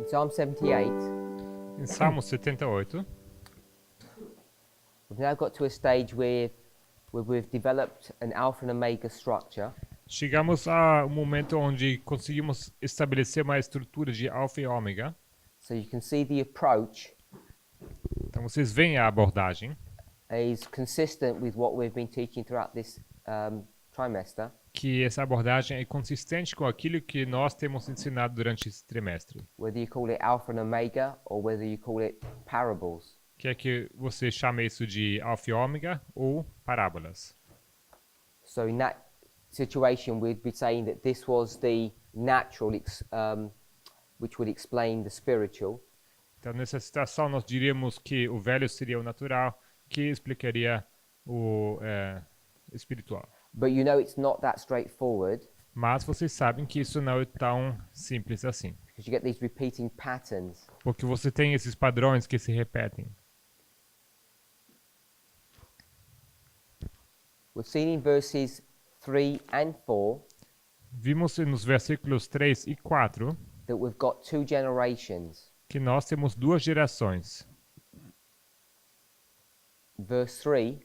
Psalm 78, Em Salmo 78, we've now got to a stage where we've developed an alpha and omega structure, chegamos a um momento onde conseguimos estabelecer uma estrutura de alfa e ômega. so you can see the approach Então vocês veem a abordagem, is consistent with what we've been teaching throughout this trimester, que essa abordagem é consistente com aquilo que nós temos ensinado durante esse trimestre. whether you call it alpha and omega or whether you call it parables. Quer que você chame isso de alfa e ômega ou parábolas. So in that situation, we'd be saying that this was the natural, which would explain the spiritual, Então nessa situação nós diríamos que o velho seria o natural, que explicaria o espiritual. but you know it's not that straightforward Mas vocês sabem que isso não é tão simples assim. because you get these repeating patterns. Porque você tem esses padrões que se repetem. We've seen in verses 3 and 4 Vimos nos versículos 3 e 4 that we've got two generations. que nós temos duas gerações. Verse 3,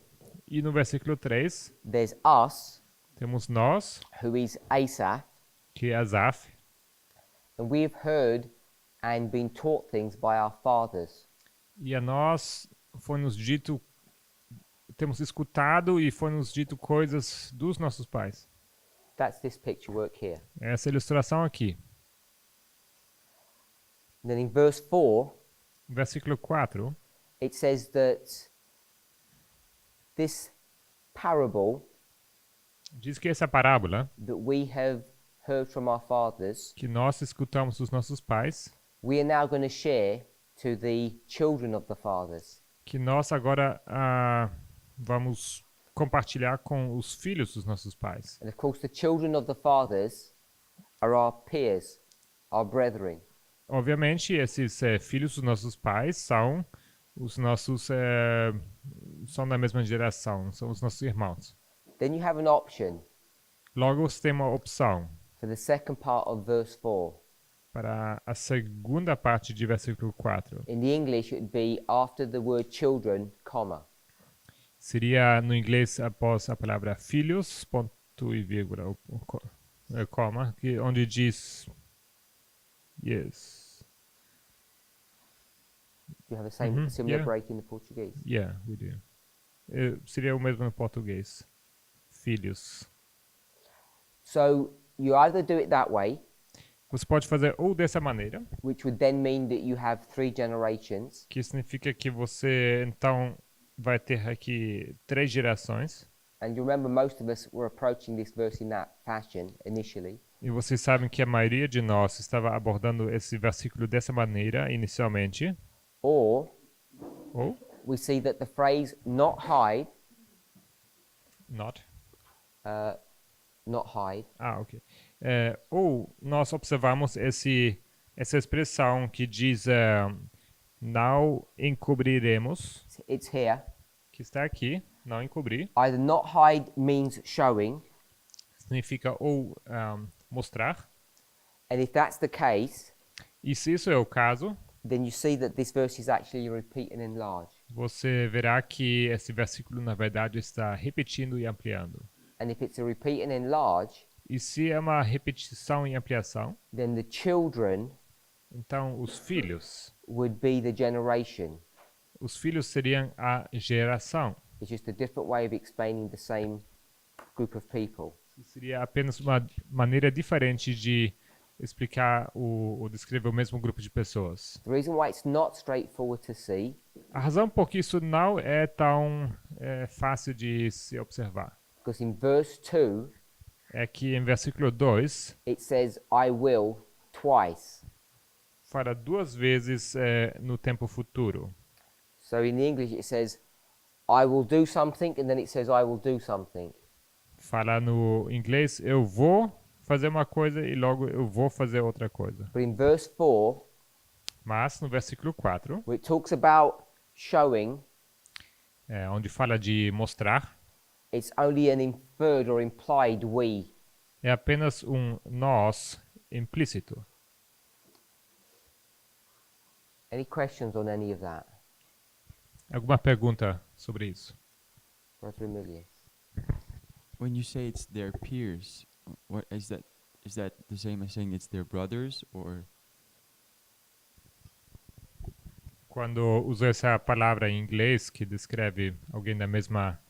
E no versículo 3 there's us, temos nós, who is Asaph, que é Asaf, and we have heard and been taught things by our fathers. e a nós foi nos dito, temos escutado e foi nos dito coisas dos nossos pais. That's this picture work here. Essa ilustração aqui. And then in verse 4, Versículo 4 it says that this parable diz que essa parábola that we have heard from our fathers, que nós escutamos dos nossos pais, we are now going to share to the children of the fathers. que nós agora vamos compartilhar com os filhos dos nossos pais. And of course, the children of the fathers are our peers, our brethren. Obviamente, esses filhos dos nossos pais são os nossos são da mesma geração, são os nossos irmãos. Then you have an option Logo, você tem uma opção for the second part of verse 4. para a segunda parte de versículo 4. In the English, it would be after the word children, comma. Seria no inglês após a palavra filhos, ponto e vírgula, coma, onde diz yes. Do you have a similar yeah. break in the Portuguese? Yeah, we do. Seria o mesmo no português. Filhos. So you either do it that way, Você pode fazer ou dessa maneira, which would then mean that you have three generations, que significa que você então vai ter aqui 3 gerações. and you remember most of us were approaching this verse in that fashion initially. E vocês sabem que a maioria de nós estava abordando esse versículo dessa maneira inicialmente. Or Ou we see that the phrase not hide, not. not hide, Ok. Ou nós observamos essa expressão que diz não encobriremos, it's here. que está aqui, não encobrir, Either not hide means showing, significa ou mostrar. and if that's the case, E se isso é o caso, then you see that this verse is actually repeat and enlarge. você verá que esse versículo na verdade está repetindo e ampliando. And if it's a repeat and enlarge, E se é uma repetição e ampliação, then the children então os filhos would be the generation. seriam a geração. It's just a different way of explaining the same group of people. Seria apenas uma maneira diferente de explicar ou descrever o mesmo grupo de pessoas. The reason why it's not straightforward to see A razão por que isso não é tão fácil de se observar because in verse 2 é que em versículo 2 it says I will twice. fala 2 vezes no tempo futuro. So in the English it says I will do something and then it says I will do something. Fala no inglês eu vou fazer uma coisa e logo eu vou fazer outra coisa. But in verse 4 Mas no versículo 4, where it talks about showing, onde fala de mostrar, it's only an inferred or implied we. é apenas um nós implícito. Any questions on any of that? Alguma pergunta sobre isso? Brother Emilius. When you say it's their peers, what is that? Is that the same as saying it's their brothers, or Quando uso essa palavra em inglês que descreve alguém da mesma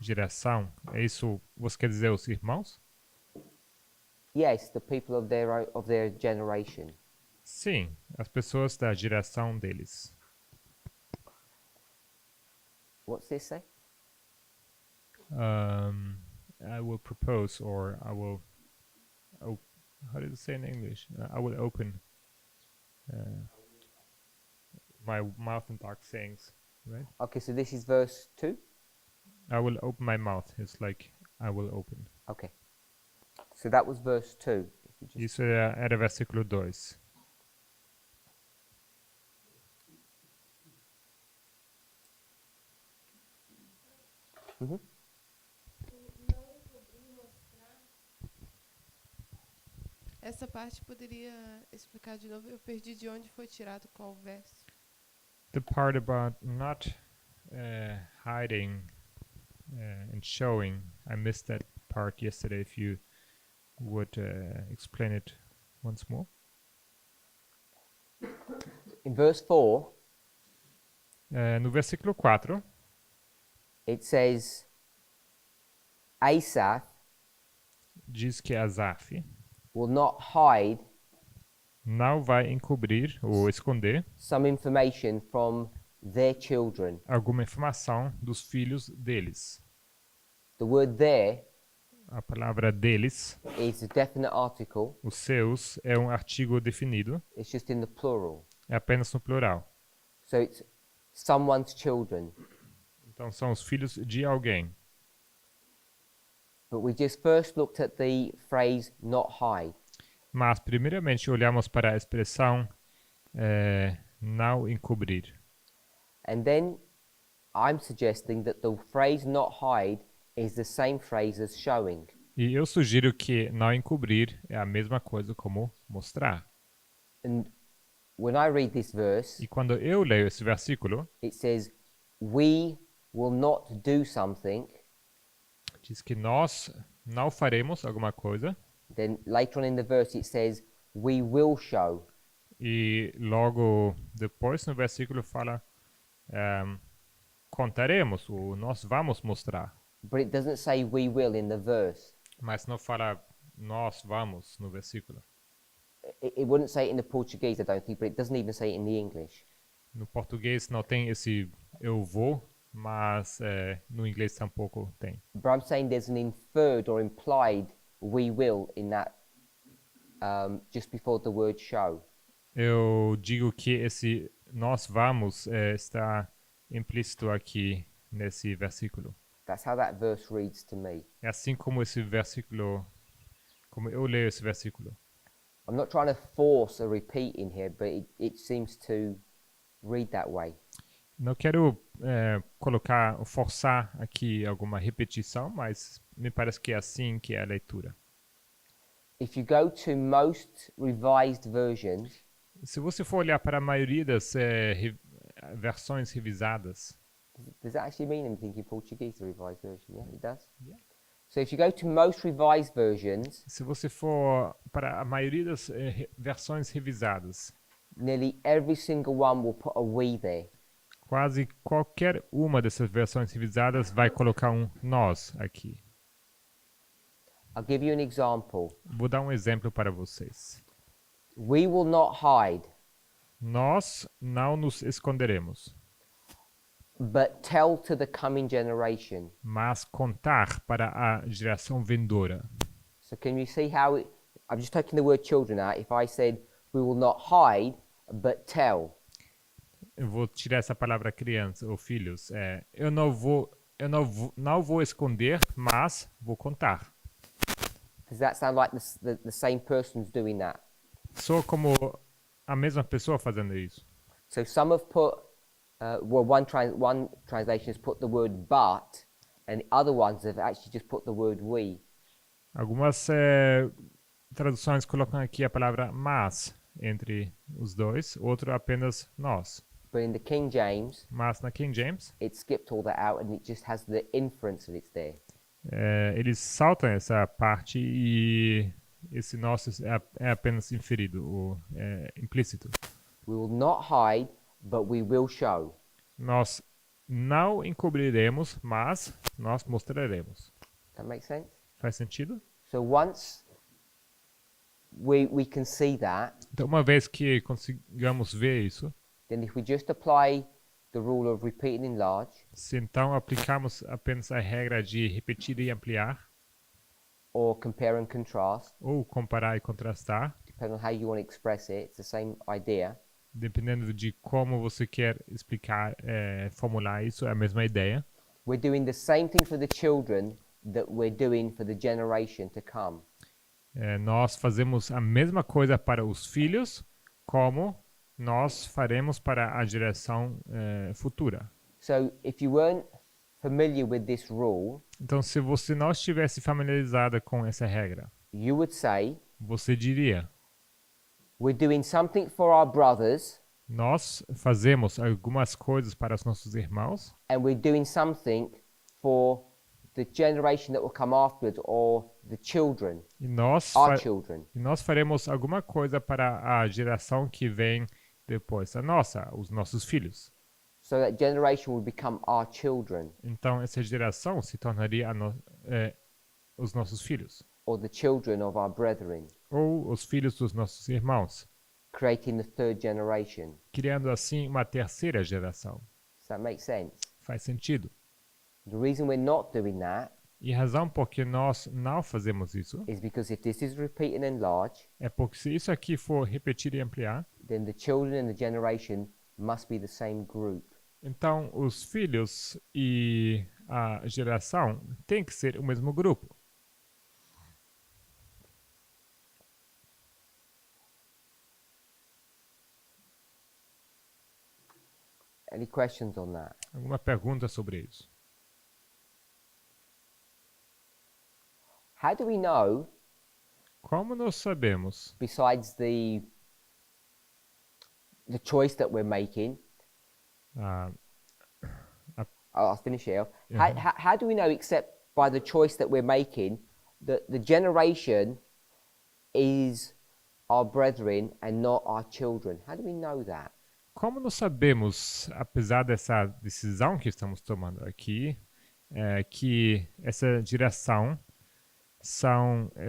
geração, é isso? Você quer dizer os irmãos? Yes, the people of their generation. Sim, as pessoas da geração deles. What's this say? I will propose, or I will. How does it say in English? I will open my mouth and talk sayings. Right? Okay, so this is verse 2? I will open my mouth. It's like I will open. Okay. So that was verse 2. If you just Isso era versículo 2. Mhm. Essa parte poderia explicar de novo? Eu perdi de onde foi tirado qual verso. The part about not hiding and showing, I missed that part yesterday. If you would explain it once more. In verse 4, No versículo 4, it says, Asaph diz que Asaf will not hide não vai encobrir ou esconder some information from their children. alguma informação dos filhos deles. The word there A palavra deles, is a definite article. os seus, é um artigo definido, It's just in the plural. é apenas no plural. So it's someone's children. Então são os filhos de alguém. But we just first looked at the phrase not hide. Mas, primeiramente, olhamos para a expressão não encobrir. And then I'm suggesting that the phrase not hide is the same phrase as showing. E eu sugiro que não encobrir é a mesma coisa como mostrar. And when I read this verse, E quando eu leio esse versículo, it says, we will not do something. diz que nós não faremos alguma coisa. Then later on in the verse it says, we will show. E logo depois no versículo fala contaremos, ou nós vamos mostrar. But it doesn't say we will in the verse. Mas não fala nós vamos no versículo. It wouldn't say it in the Portuguese, I don't think, but it doesn't even say it in the English. No português não tem esse eu vou, mas no inglês tampouco tem. But I'm saying there's an inferred or implied we will in that just before the word show. Eu digo que esse nós vamos está implícito aqui nesse versículo. That's how that verse reads to me. É assim como esse versículo, como eu leio esse versículo. I'm not trying to force a repeat in here, but it seems to read that way. Não quero forçar aqui alguma repetição, mas me parece que é assim que é a leitura. If you go to most revised versions, Se você for olhar para a maioria das versões revisadas, does that actually mean anything in Portuguese, the revised version? Yeah, it does. Yeah. So if you go to most revised versions, se você for para a maioria das versões revisadas, nearly every single one will put a we there. quase qualquer uma dessas versões revisadas vai colocar um nós aqui. I'll give you an example. Vou dar um exemplo para vocês. We will not hide, Nós não nos esconderemos, but tell to the coming generation. mas contar para a geração vindoura. So can you see how I'm just taking the word children out. If I said we will not hide, but tell. Eu vou tirar essa palavra criança ou filhos. Eu não vou esconder, mas vou contar. Does that sound like the same person's doing that? Sou como a mesma pessoa fazendo isso. So some have put, one translation has put the word but, and other ones have actually just put the word we. Algumas traduções colocam aqui a palavra mas, entre os dois, outro apenas nós. But in the King James, Mas na King James, it skipped all that out and it just has the inference that it's there. eles saltam essa parte e esse nosso é apenas inferido, ou implícito. We will not hide, but we will show. Nós não encobriremos, mas nós mostraremos. That makes sense? Faz sentido? So once we can see that, Então, uma vez que consigamos ver isso, then if we just apply the rule of repeat and enlarge, se então aplicarmos apenas a regra de repetir e ampliar, or compare and contrast, ou comparar e contrastar, depending on how you want to express it, it's the same idea. dependendo de como você quer explicar, formular isso, é a mesma ideia. We're doing the same thing for the children that we're doing for the generation to come. Nós fazemos a mesma coisa para os filhos, como nós faremos para a geração futura. So if you weren't familiar with this rule, Então, se você não estivesse familiarizada com essa regra, you would say, você diria: we're doing something for our brothers nós fazemos algumas coisas para os nossos irmãos and we're doing something for the generation that will come afterwards, or the children, e nós, our children. e nós faremos alguma coisa para a geração que vem depois, a nossa, os nossos filhos. So that generation will become our children, Então, essa geração se tornaria os nossos filhos, or the children of our brethren, ou os filhos dos nossos irmãos, creating the third generation. criando assim uma terceira geração. Does that make sense? Faz sentido? The reason we're not doing that E a razão por que nós não fazemos isso is because if this is repeat and enlarge, é porque se isso aqui for repetir e ampliar, then the children and the generation must be the same group. então os filhos e a geração têm que ser o mesmo grupo. Any questions on that? Alguma pergunta sobre isso? How do we know, Como nós sabemos, besides the choice that we're making, ah, I'll finish here. Mhm. How do we know, except by the choice that we're making, that the generation is our brethren and not our children? How do we know that? como nós sabemos, apesar dessa decisão que estamos tomando aqui, que essa geração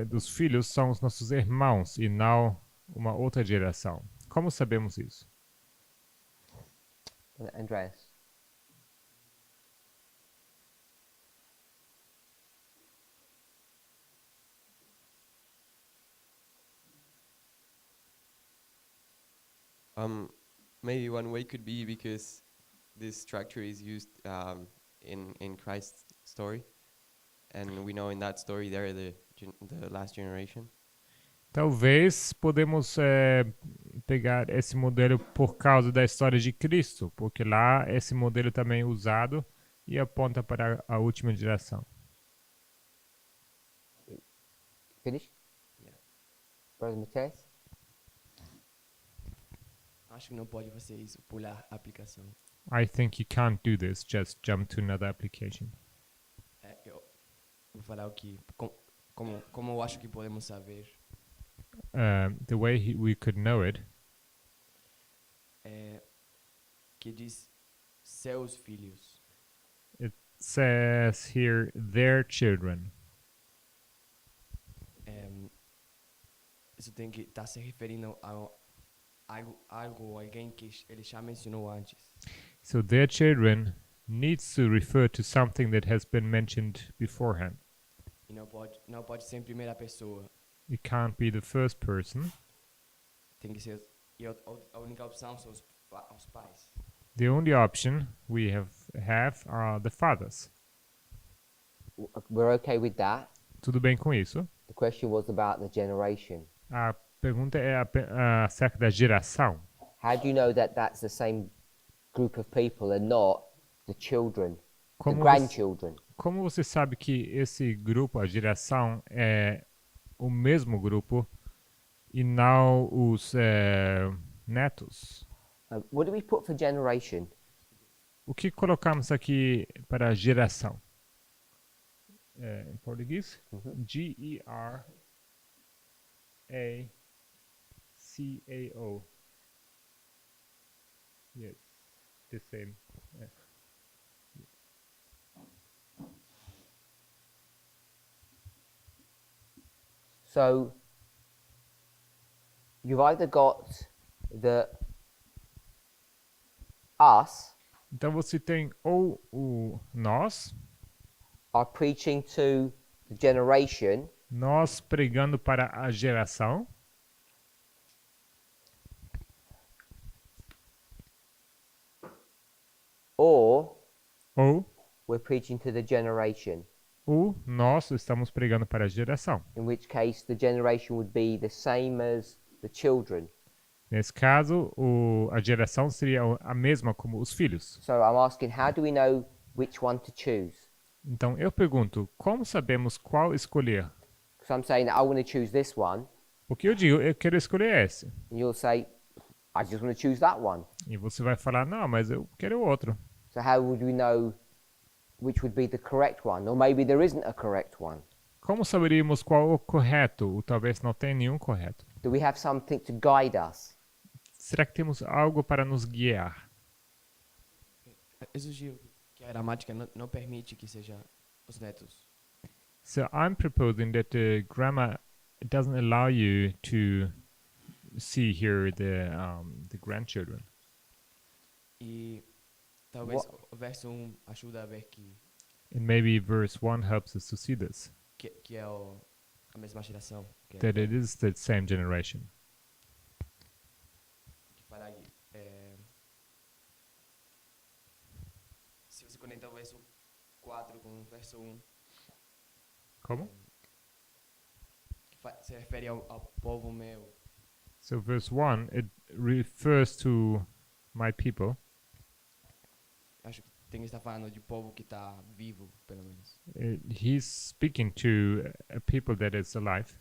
dos filhos são os nossos irmãos e não uma outra geração? Como sabemos isso? Andreas? Maybe one way could be because this structure is used in Christ's story, and we know in that story they're the last generation. Talvez podemos pegar esse modelo por causa da história de Cristo, porque lá esse modelo também é usado e aponta para a última geração. Finish? Yeah. Brother Matthias? Acho que não pode fazer isso, pular a aplicação. I think you can't do this, just jump to another application. Eu vou falar o que, como eu acho que podemos saber, The way we could know it que diz seus filhos. says here their children. Isso tem que estar se referindo a alguém que ele já mencionou antes. So their children needs to refer to something that has been mentioned beforehand. E não pode ser em primeira pessoa. It can't be the first person. Tem que ser. E a única opção são os pais. The only option we have are the fathers. We're okay with that. Tudo bem com isso? The question was about the generation. A pergunta é acerca da geração. How do you know that that's the same group of people and not the children, the grandchildren? Como você sabe que esse grupo, a geração, é o mesmo grupo E não os netos. What do we put for generation? O que colocamos aqui para geração? Em português? G-E-R-A-C-A-O. Yes, the same. So you've either got the us Então você tem ou o nós preaching to the generation, nós pregando para a geração, or ou we're preaching to the generation, o nós estamos pregando para a geração. in which case the generation would be the same as the children. Nesse caso, a geração seria a mesma como os filhos. So I'm asking, how do we know which one to choose? Então eu pergunto, como sabemos qual escolher? Because I'm saying that I want to choose this one, Porque eu digo, eu quero escolher esse. and you'll say, I just want to choose that one. E você vai falar, não, mas eu quero o outro. So how would we know which would be the correct one? Or maybe there isn't a correct one. Como saberíamos qual o correto? Ou talvez não tenha nenhum correto. Do we have something to guide us? Será que temos algo para nos guiar? Eu sugiro que a gramática não permite que seja os netos. So I'm proposing that the grammar doesn't allow you to see here the grandchildren. E talvez o verso 1 ajuda a ver And maybe verse 1 helps us to see this, que é a mesma geração. Que that it is the same generation. que fala aí. Se você conecta o verso 4 com o verso 1, Como? que se refere ao povo meu. So verse 1, it refers to my people. Acho que tem que estar falando de povo que está vivo, pelo menos. He's speaking to a people that is alive.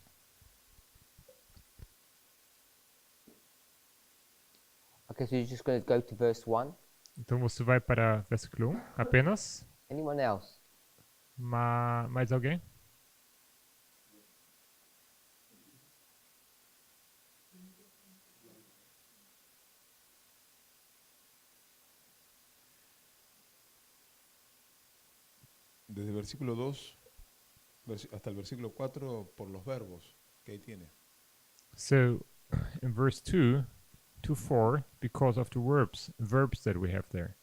Okay, so you're just going to go to verse 1. Então você vai para versículo 1 apenas. Anyone else? Mais alguém? Desde el versículo 2 hasta el versículo 4 por los verbos que ahí tiene. So in verse 2 to 4, because of the verbs that we have there.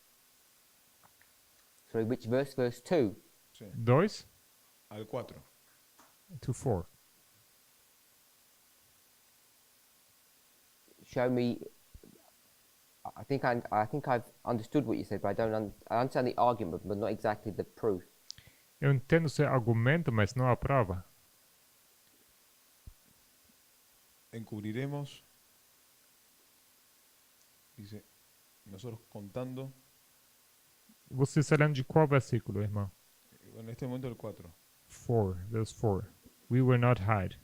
Sorry, which verse? Verse 2. Sí. 2 Al 4. to 4. Show me. I think I've understood what you said, but I don't. I understand the argument, but not exactly the proof. Eu entendo seu argumento, mas não a prova. Encubriremos, dice, nosotros contando, Você está lendo de qual versículo, irmão? en este momento el 4. 4, verse 4. We will not hide.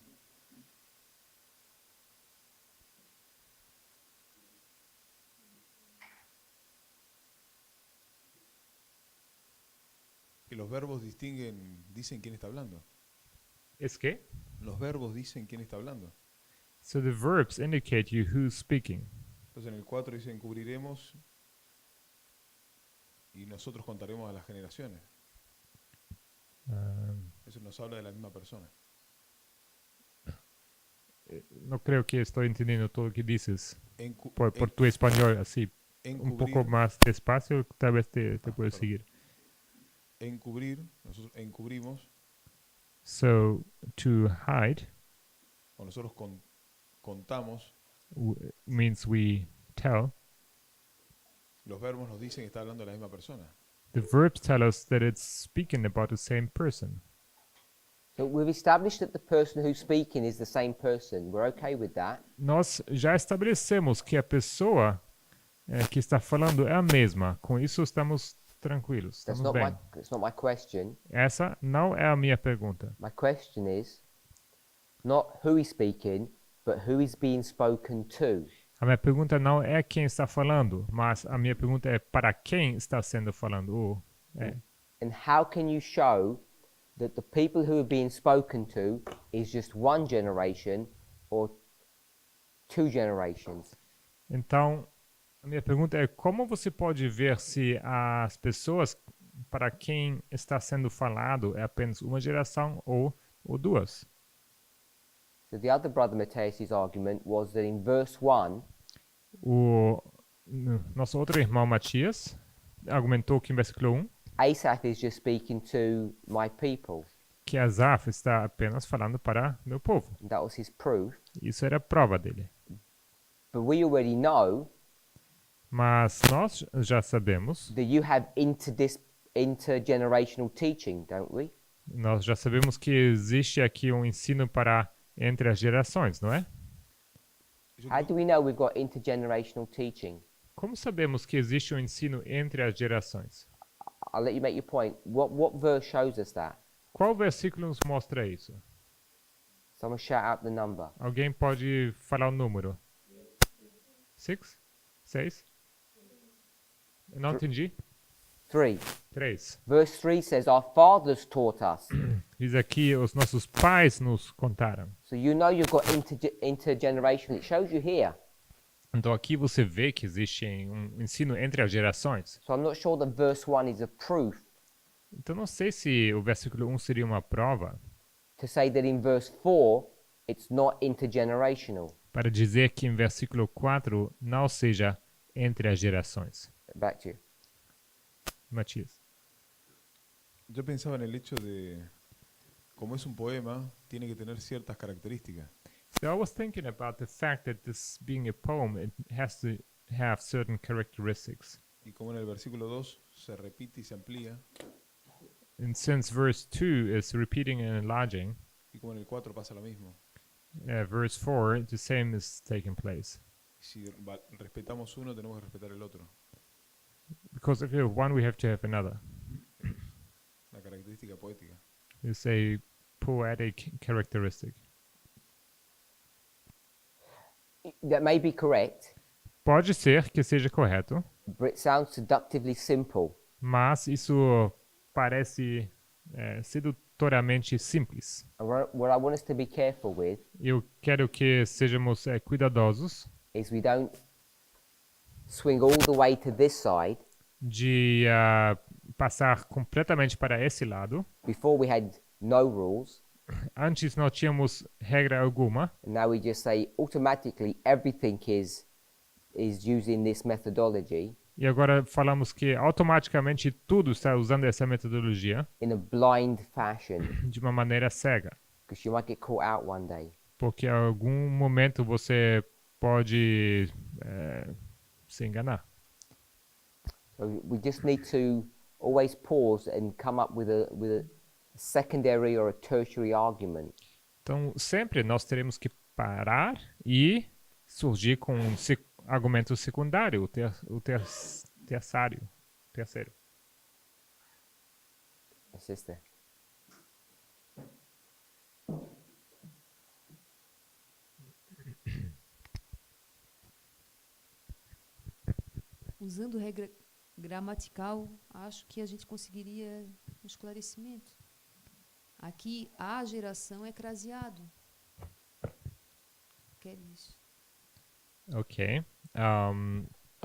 Que los verbos dicen quién está hablando. ¿Es qué? Los verbos dicen quién está hablando. So the verbs indicate you who's speaking. Entonces en el 4 dice encubriremos y nosotros contaremos a las generaciones. Eso nos habla de la misma persona. No creo que estoy entendiendo todo lo que dices. Encu- Por tu español, así, un poco encubrir, más despacio, tal vez te puedo seguir. encubrir, nosotros encubrimos So, to hide o nosotros contamos. means we tell. Los verbos nos dicen que está hablando de la misma persona. The verbs tell us that it's speaking about the same person. So we've established that the person who's speaking is the same person. We're okay with that. Nós já estabelecemos que a pessoa que está falando é a mesma. Com isso estamos tranquilos, That's estamos bem. that's not my question. Essa não é a minha pergunta. My question is not who is speaking, but who is being spoken to? A minha pergunta não é quem está falando, mas a minha pergunta é para quem está sendo falando. And how can you show that the people who are being spoken to is just one generation or two generations? Então, a minha pergunta é como você pode ver se as pessoas para quem está sendo falado é apenas uma geração ou duas? So the other brother Matthias' argument was that in verse 1, O nosso outro irmão Matias argumentou que em versículo 1 Asaph is just speaking to my people. que Asaf está apenas falando para meu povo. And that was his proof. Isso era a prova dele. But we already know Mas nós já sabemos, that you have intergenerational teaching, don't we? nós já sabemos que existe aqui um ensino para entre as gerações, não é? Yo How creo- do we know we've got intergenerational teaching? Como sabemos que existe um ensino entre as gerações? I'll let you make your point. What verse shows us that? Qual versículo nos mostra isso? Someone shout out the number. Alguém pode falar o número? 6? 6? Não entendi. 3. 3. Verse 3 says, Our fathers taught us. Diz aqui, os nossos pais nos contaram. So you know you've got intergenerational. It shows you here. Então aqui você vê que existe um ensino entre as gerações. So I'm not sure that verse 1 is a proof Então não sei se o versículo 1 seria uma prova to say that in verse 4 it's not intergenerational. para dizer que em versículo 4 não seja entre as gerações. Back to you. Matias. Yo pensaba en el hecho de, como es un poema, tiene que tener ciertas características. So I was thinking about the fact that this being a poem, it has to have certain characteristics. Y como en el versículo 2 se repite y se amplía, And since verse 2 is repeating and enlarging, y como en el 4 pasa lo mismo. verse 4, the same is taking place. Si respetamos uno, tenemos que respetar el otro. Because if you have one, we have to have another. Una característica poética. It's a poetic characteristic. That may be correct, Pode ser que seja correto, but it sounds seductively simple. mas isso parece sedutoramente simples. And what I want us to be careful with Eu quero que sejamos cuidadosos is we don't swing all the way to this side de passar completamente para esse lado. before we had no rules, Antes não tínhamos regra alguma, and now we just say automatically everything is using this methodology e agora falamos que automaticamente tudo está usando essa metodologia in a blind fashion, de uma maneira cega, because you might get caught out one day. porque em algum momento você pode se enganar. So we just need to always pause and come up with a secondary or a tertiary argument. Então, sempre nós teremos que parar e surgir com um argumento secundário, o terceiro. Sister. Usando regra gramatical, acho que a gente conseguiria um esclarecimento. Aqui, a geração é craseado. Quer isso? Okay.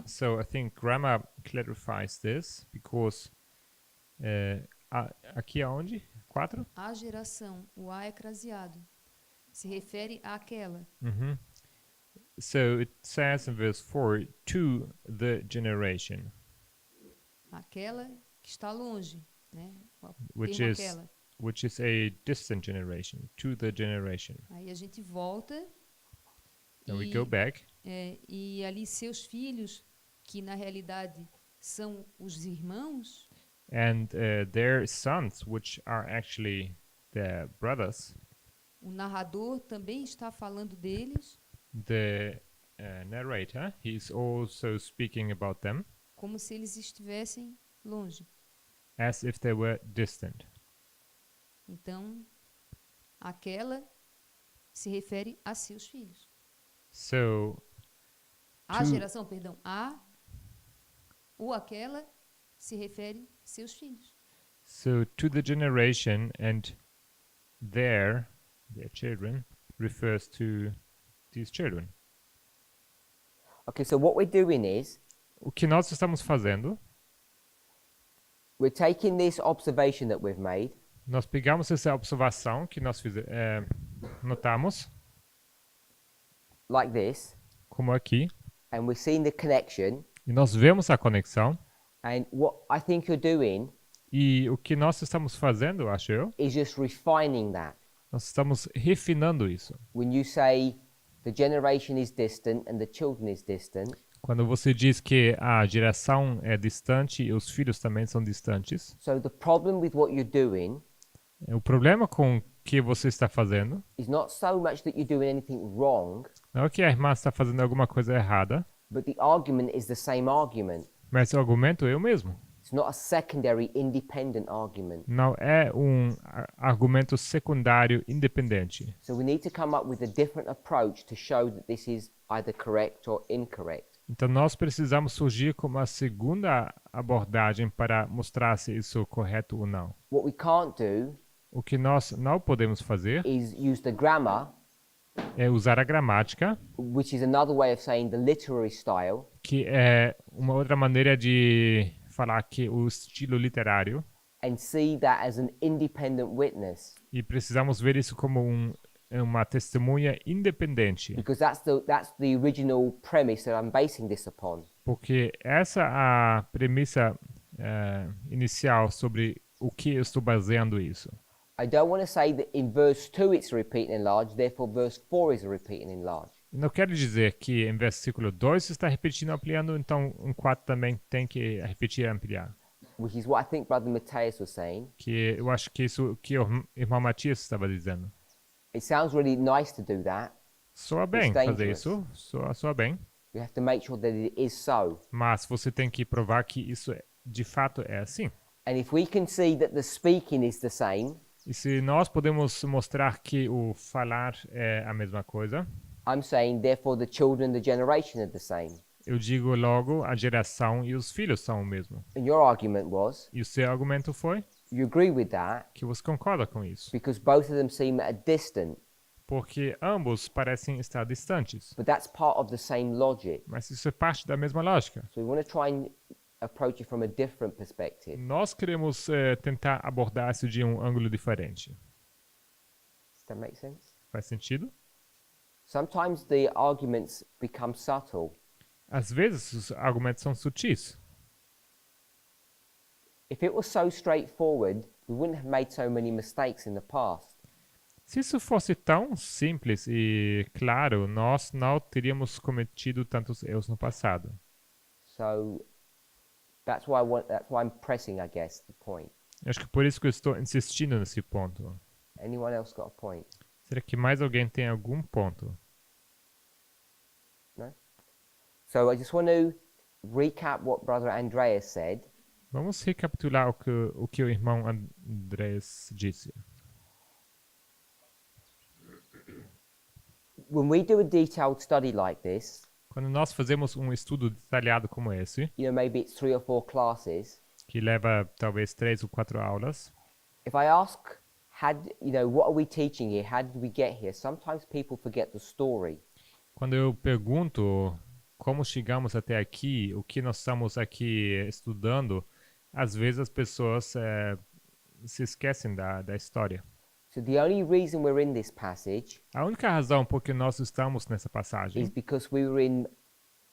So I think grammar clarifies this because aqui aonde? 4? A geração, o A é craseado. Se refere àquela. So it says in verse 4, to the generation, Aquela que está longe, né? O which termo is aquela. which is a distant generation, to the generation. Aí a gente volta And we go back, e ali seus filhos, que na realidade são os irmãos, and their sons, which are actually their brothers, o narrador também está falando deles, the narrator, he's also speaking about them como se eles estivessem longe. as if they were distant. Então, aquela se refere a seus filhos. So, A To- geração, perdão, a ou aquela se refere seus filhos. so to the generation and their children refers to these children. Okay, so what we're doing is O que nós estamos fazendo, we're taking this observation that we've made nós pegamos essa observação que nós notamos, like this, como aqui, and we're seeing the connection. e nós vemos a conexão, And what I think you're doing e o que nós estamos fazendo, acho eu, is just refining that. nós estamos refinando isso. When you say the generation is distant and the children is distant, Quando você diz que a geração é distante e os filhos também são distantes, so the problem with what you're doing o problema com o que você está fazendo is not so much that you're doing anything wrong, não é que a irmã está fazendo alguma coisa errada, but the argument is the same argument. mas o argumento é o mesmo. It's not a secondary independent argument. Não é argumento secundário independente. So we need to come up with a different approach to show that this is either correct or incorrect. Então nós precisamos surgir com uma segunda abordagem para mostrar se isso é correto ou não. What we can't do O que nós não podemos fazer is use the grammar, é usar a gramática, which is another way of saying the literary style, que é uma outra maneira de falar que o estilo literário, and see that as an independent witness, e precisamos ver isso como uma testemunha independente, because that's the original premise that I'm basing this upon. porque essa é a premissa inicial sobre o que eu estou baseando isso. I don't want to say that in verse 2 it's a repeat and enlarge, therefore verse 4 is a repeat and enlarge. Não quero dizer que em versículo 2 está repetindo e ampliando, então em 4 também tem que repetir e ampliar. Which is what I think Brother Matthias was saying. Que eu acho que isso que o irmão Matias estava dizendo. It sounds really nice to do that. Soa bem It's fazer dangerous. isso, soa bem, We have to make sure that it is so. mas você tem que provar que isso de fato é assim. And if we can see that the speaking is the same, E se nós podemos mostrar que o falar é a mesma coisa, I'm saying therefore the children, the generation are the same. eu digo logo a geração e os filhos são o mesmo. And your argument was, E o seu argumento foi you agree with that que você concorda com isso, because both of them seem distant, porque ambos parecem estar distantes, but that's part of the same logic. mas isso é parte da mesma lógica. So we want to try and approach it from a different perspective. Nós queremos tentar abordar isso de um ângulo diferente. Does that make sense? Faz sentido? Sometimes the arguments become subtle. Às vezes os argumentos são sutis. If it was so straightforward, we wouldn't have made so many mistakes in the past. Se isso fosse tão simples e claro, nós não teríamos cometido tantos erros no passado. So that's why I'm pressing, I guess, the point. Eu acho que por isso que eu estou insistindo nesse ponto. Anyone else got a point? Será que mais alguém tem algum ponto? No? So I just want to recap what Brother Andreas said. Vamos recapitular o que o irmão Andrés disse. When we do a detailed study like this, Quando nós fazemos um estudo detalhado como esse, maybe it's 3 or 4 classes. que leva talvez 3 ou 4 aulas, If I ask, what are we teaching here? How did we get here? Sometimes people forget the story. quando eu pergunto como chegamos até aqui, o que nós estamos aqui estudando, às vezes as pessoas se esquecem da história. So the only reason we're in this passage A única razão por que nós estamos nessa passagem is because we were in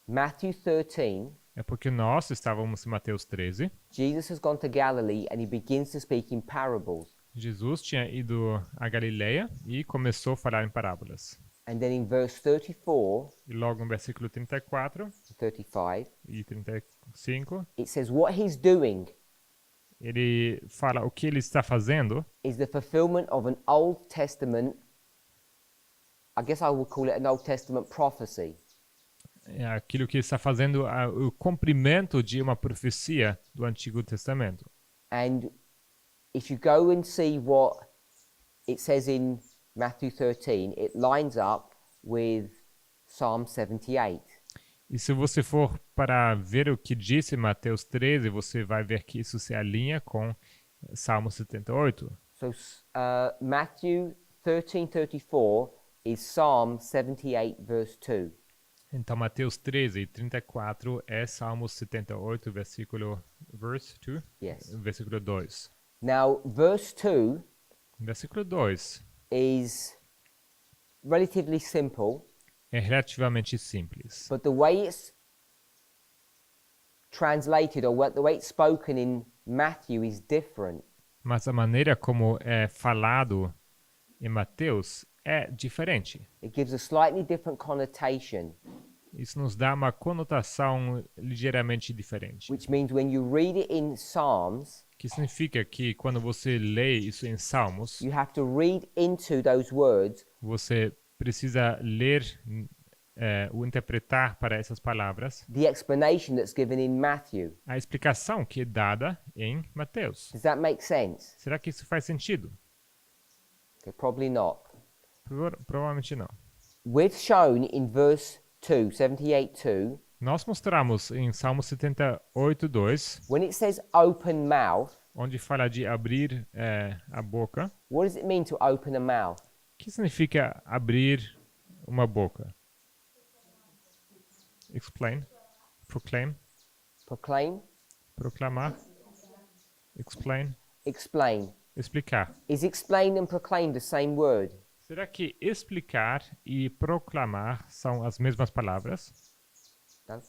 Matthew 13. é porque nós estávamos em Mateus 13. Jesus has gone to Galilee and he begins to speak in parables. Jesus tinha ido a Galileia e começou a falar em parábolas. And then in verse 34 E logo no versículo 34 to 35, e 35, it says what he's doing ele fala o que ele está fazendo is the fulfillment of an Old Testament, I guess I would call it an Old Testament prophecy. é aquilo que ele está fazendo, o cumprimento de uma profecia do Antigo Testamento. And if you go and see what it says in Matthew 13, it lines up with Psalm 78. E se você for para ver o que disse Mateus 13, você vai ver que isso se alinha com Salmo 78. So Matthew 13:34 is Psalm 78 verse 2. Então, Mateus 13 e 34 é Salmo 78, verse 2, Yes. versículo 2. Now, verse 2 Versículo 2 is relatively simple, é relativamente simples. but the way it's translated or the way it's spoken in Matthew is different. Mas a maneira como é falado em Mateus é diferente. It gives a slightly different connotation, Isso nos dá uma conotação ligeiramente diferente. which means when you read it in Psalms, Que significa que quando você lê isso em Salmos, you have to read into those words você precisa ler ou interpretar para essas palavras the explanation that's given in Matthew. a explicação que é dada em Mateus. Does that make sense? Será que isso faz sentido? Okay, probably not. Provavelmente não. We've shown in verse 2, 78:2, Nós mostramos em Salmo 78:2, when it says open mouth, onde fala de abrir a boca. what does it mean to open a mouth? O que significa abrir uma boca? Explain. Proclaim. Proclaim? Proclamar. Explain. Explain. Explicar. Is explain and proclaim the same word? Será que explicar e proclamar são as mesmas palavras? No?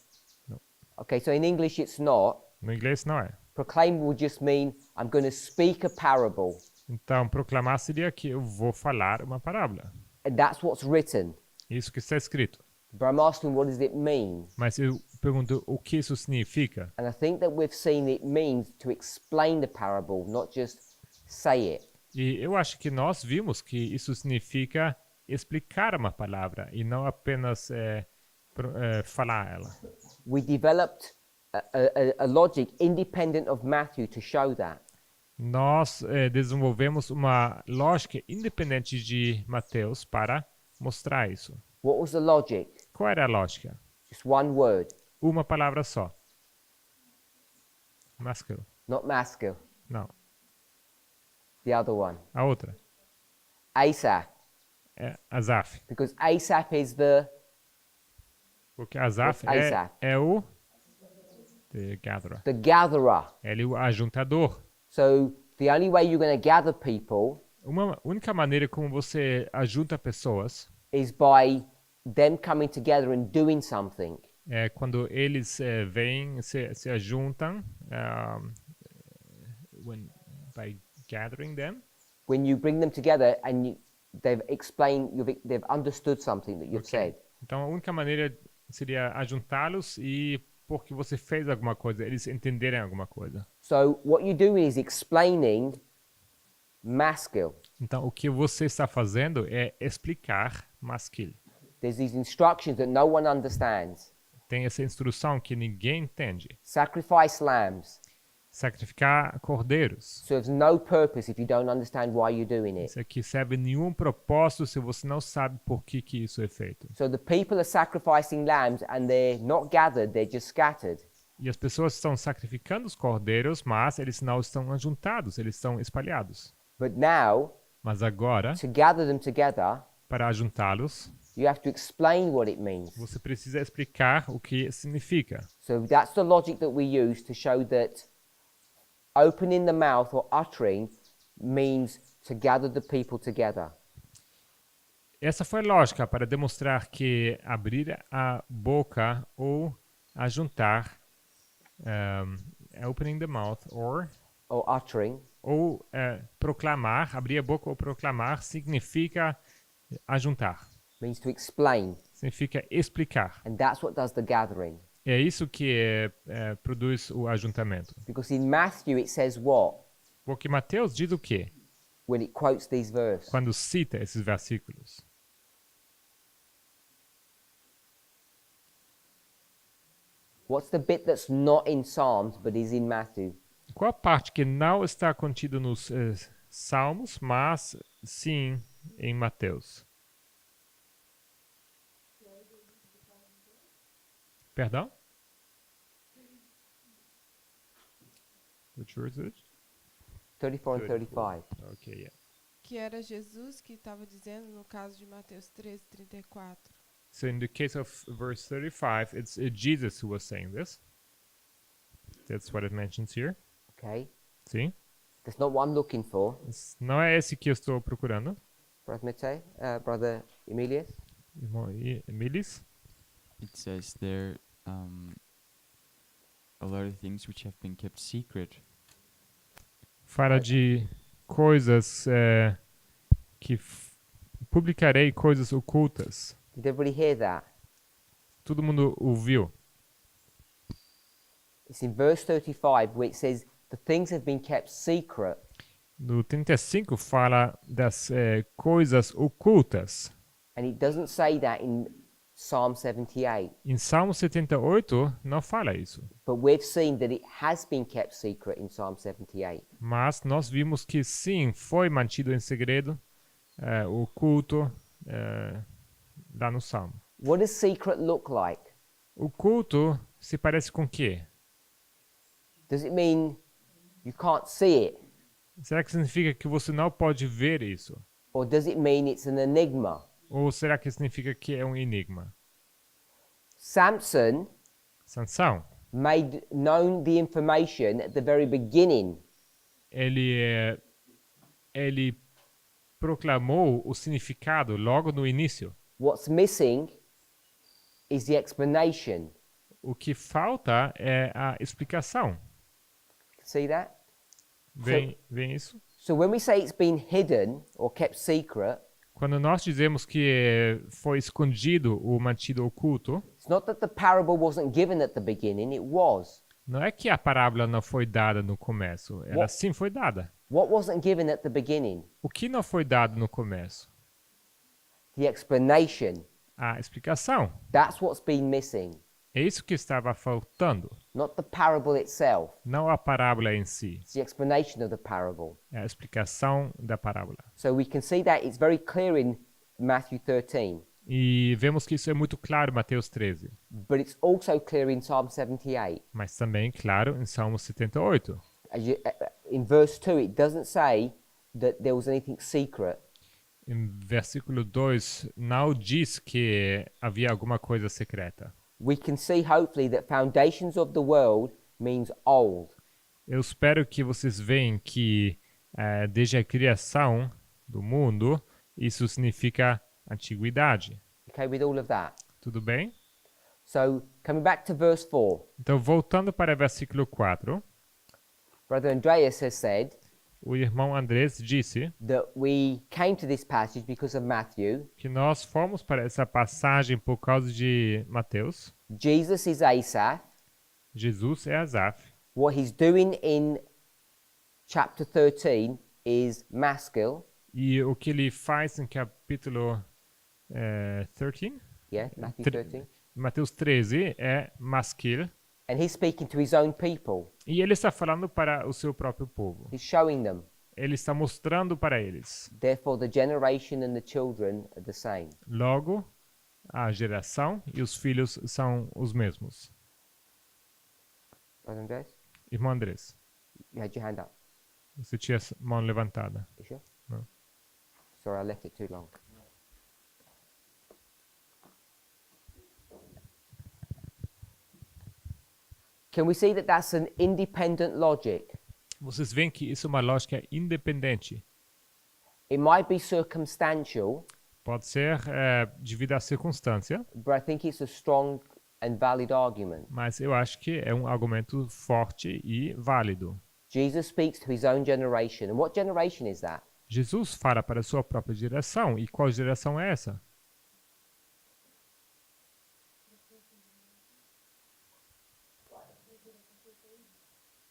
No. Okay, so in English it's not. No inglês não é. Proclaim will just mean I'm going to speak a parable. Então, proclamar seria que eu vou falar uma parábola. And that's what's written. Isso que está escrito. But I'm asking, what does it mean? Mas eu pergunto o que isso significa. And I think that we've seen it means to explain the parable, not just say it. E eu acho que nós vimos que isso significa explicar uma palavra e não apenas falar ela. We developed a logic independent of Matthew to show that. Nós desenvolvemos uma lógica independente de Mateus para mostrar isso. What was the logic? Qual era a lógica? Just one word, Uma palavra só. Masculo. not masculine. Não. The other one, A outra. Asaph, É Asaf. because Asaph is the Porque Asaf What's Asaph? é o the gatherer. gatherer. Ele é o ajuntador. So the only way you're going to gather people Uma única maneira como você ajunta pessoas is by them coming together and doing something. é quando eles vêm, se ajuntam, by gathering them. When you bring them together and they've explained, they've understood something that you've Okay. said. Então a única maneira seria ajuntá-los e porque você fez alguma coisa, eles entenderem alguma coisa. So what you're doing is explaining masculine. Então o que você está fazendo é explicar masculino. There's these instructions that no one understands. Tem essa instrução que ninguém entende. Sacrifice lambs. Sacrificar cordeiros. Serves no purpose if you don't understand why you're doing it. Isso aqui serve nenhum propósito se você não sabe por que isso é feito. So the people are sacrificing lambs and they're not gathered, they're just scattered. E as pessoas estão sacrificando os cordeiros, mas eles não estão ajuntados, eles estão espalhados. But now, Mas agora, to gather them together, para ajuntá-los, you have to explain what it means. você precisa explicar o que significa. So that's the logic that we use to show that opening the mouth or uttering means to gather the people together. Essa foi a lógica para demonstrar que abrir a boca ou ajuntar, opening the mouth, Or uttering ou proclamar, abrir a boca ou proclamar significa ajuntar, means to explain. significa explicar. And that's what does the gathering. É isso que produz o ajuntamento. Because in Matthew it says what? Porque Mateus diz o quê? When it quotes these verses. Quando cita esses versículos. What's the bit that's not in Psalms but is in Matthew? Qual a parte que não está contida nos Salmos, mas sim em Mateus? Perdão? Which verse is it? 34 and 35. Okay, yeah. Que era Jesus que estava dizendo no caso de Mateus 13:34. So in the case of verse 35, it's Jesus who was saying this. That's what it mentions here. Okay? Sim. That's not what I'm looking for. Não é esse que eu estou procurando. Brother Mete, Brother Emilius. Irmão Emilis. It says there a lot of things which have been kept secret. Fala de coisas que publicarei coisas ocultas. Did everybody hear that? Todo mundo ouviu. It's in verse 35 where it says the things have been kept secret. No 35 fala das coisas ocultas. And it doesn't say that in Psalm 78. Em Salmo 78 não fala isso. But we've seen that it has been kept secret in Psalm 78. Mas nós vimos que sim, foi mantido em segredo, oculto, lá no Salmo. What does secret look like? O culto se parece com o quê? Does it mean you can't see it? Será que significa que você não pode ver isso? Or does it mean it's an enigma? Ou será que significa que é um enigma? Samson Sansão, made known the information at the very beginning. ele proclamou o significado logo no início. What's missing is the explanation. O que falta é a explicação. See that? Vem isso? So when we say it's been hidden or kept secret, Quando nós dizemos que foi escondido ou mantido oculto, it's not that the parable wasn't given at the beginning, it was. não é que a parábola não foi dada no começo. Ela sim foi dada. What wasn't given at the beginning? O que não foi dado no começo? The explanation. A explicação. That's what's been missing. É isso que estava faltando. Not the parable itself. Não a parábola em si. It's the explanation of the parable. É a explicação da parábola. So we can see that it's very clear in Matthew 13. E vemos que isso é muito claro em Mateus 13. But it's also clear in Psalm 78. Mas também claro em Salmo 78. In verse 2, it doesn't say that there was anything secret. Em versículo 2, não diz que havia alguma coisa secreta. We can see, hopefully, that foundations of the world means old. Eu espero que vocês vejam que desde a criação do mundo, isso significa antiguidade. Okay, with all of that. Tudo bem? So, coming back to verse 4, Então, voltando para o versículo 4, Brother Andreas has said o irmão Andrés disse that we came to this passage because of Matthew. que nós fomos para essa passagem por causa de Mateus. Jesus is Asaph. Jesus é Asaf. What he's doing in chapter 13 is Maskil. E o que ele faz em capítulo 13? Yeah, Matthew Tre- 13. Mateus 13 é Masquil. And he's speaking to his own people. E ele está falando para o seu próprio povo. He's showing them. Ele está mostrando para eles. Therefore, the generation and the children are the same. Logo, a geração e os filhos são os mesmos. Brother Andreas, Irmão Andrés, you had your hand up. você tinha a mão levantada. You sure? No. Sorry, I left it too long. Can we see that that's an independent logic? Vocês veem que isso é uma lógica independente. It might be circumstantial, Pode ser devido à circunstância, but I think it's a strong and valid argument. mas eu acho que é um argumento forte e válido. Jesus speaks to his own generation. And what generation is that? Jesus fala para a sua própria geração. E qual geração é essa?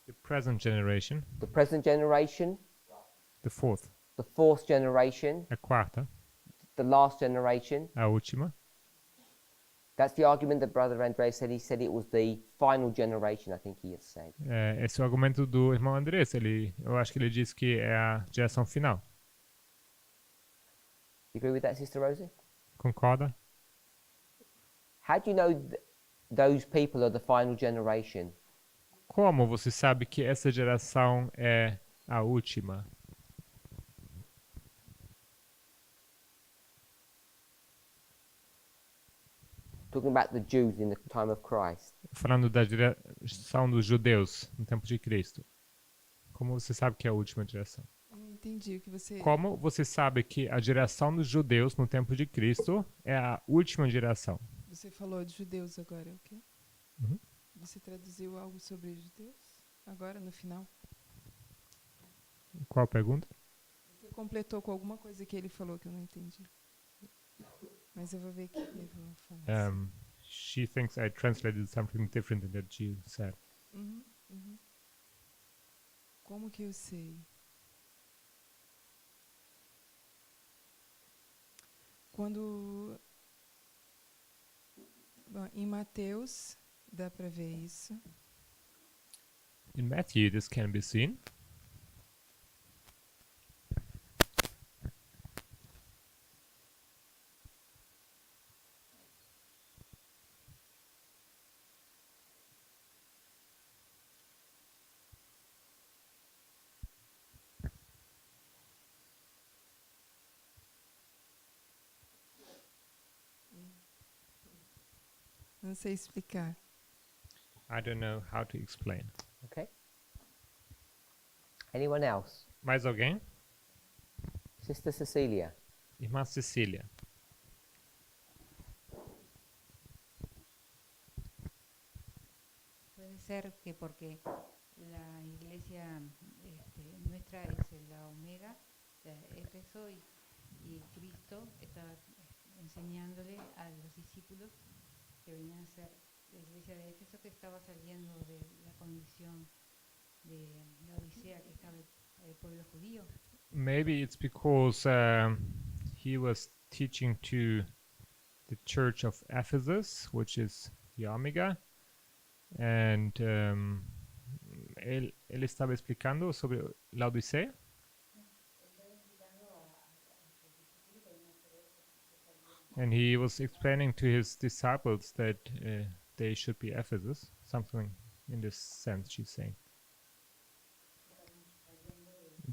The present generation. The present generation, The fourth. the fourth generation, A quarta. the last generation. A última. That's the argument that Brother Andreas said. He said it was the final generation, I think he has said. Esse é o argumento do irmão Andrés. Eu acho que ele disse que é a geração final. You agree with that, Sister Rosie? Concorda? How do you know those people are the final generation? Como você sabe que essa geração é a última? Talking about the Jews in the time of Christ. Falando da geração dos judeus no tempo de Cristo. Como você sabe que é a última geração? Eu não entendi o que você... Como você sabe que a geração dos judeus no tempo de Cristo é a última geração? Você falou de judeus agora, o quê? Uhum. Você traduziu algo sobre judeus? Agora, no final? Qual a pergunta? Você completou com alguma coisa que ele falou que eu não entendi. Mas eu vou ver aqui e vou falar. assim. She thinks I translated something different than that you said. Uhum, uhum. Como que eu sei? Quando... Bom, em Mateus, dá para ver isso. In Matthew, this can be seen. Não sei explicar. I don't know how to explain. Okay. Anyone else? Mais alguém? Sister Cecilia. Irmã Cecília. Puede ser que porque la iglesia nuestra es la Omega, Éfeso, y Cristo estaba enseñándole a los discípulos que venían a ser la iglesia de Éfeso, que estaba saliendo de la condición de la Odisea que estaba el pueblo judío. Maybe it's because he was teaching to the church of Ephesus, which is the Omega, and él estaba explicando sobre la Odisea. And he was explaining to his disciples that they should be Ephesus, something in this sense, she's saying.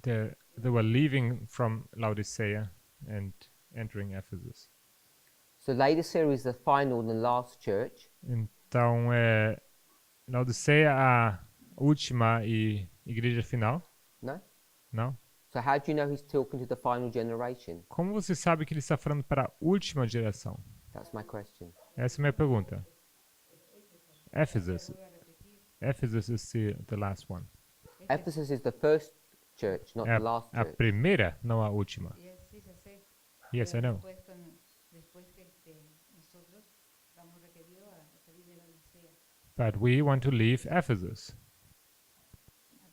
They were leaving from Laodicea and entering Ephesus. So Laodicea is the final and the last church. Então, Laodicea é a última e igreja final? No? Não? So how do you know he's talking to the final generation? Como você sabe que ele está falando para a última geração? That's my question. Essa é a minha pergunta. Ephesus. Ephesus is the last one. Ephesus is the first church, not É the last a church. primeira, não a última. Sí, se sé. Yes, I know. Después que nosotros estamos requeridos a salir de la Odisea. But we want to leave Ephesus.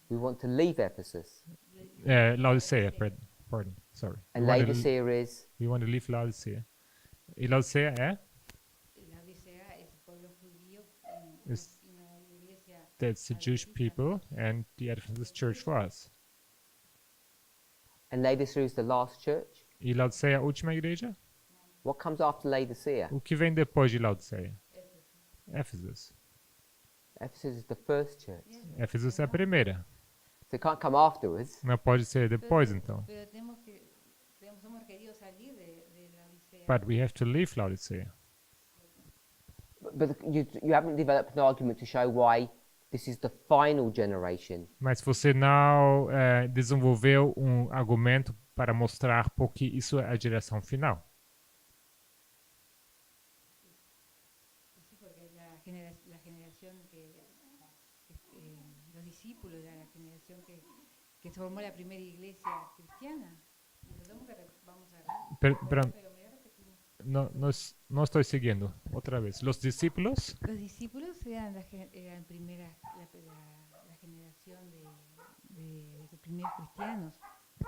We want to leave Ephesus. Laodicea, pardon, sorry. And Laodicea is... We want to leave Laodicea. E Laodicea é? La Odisea es el pueblo judío Is y la iglesia. that's the Jewish people and the Adventist church for us. And Laodicea is the last church? E Laodicea é a última igreja? What comes after Laodicea? O que vem depois de Laodicea? Ephesus. Ephesus is the first church. Ephesus é a primeira. So it can't come afterwards. Não pode ser depois, então. Pero somos requeridos salir de la Odisea. But we have to leave Laodicea. But you haven't developed an argument to show why this is the final generation. Mas você não desenvolveu um argumento para mostrar porque isso é a geração final. Sí, porque la generación los discípulos, la generación que formó la primera iglesia cristiana. Vamos a Perdão, não estou seguindo. Outra vez. Los discípulos? Los discípulos eran la generación de primeros cristianos.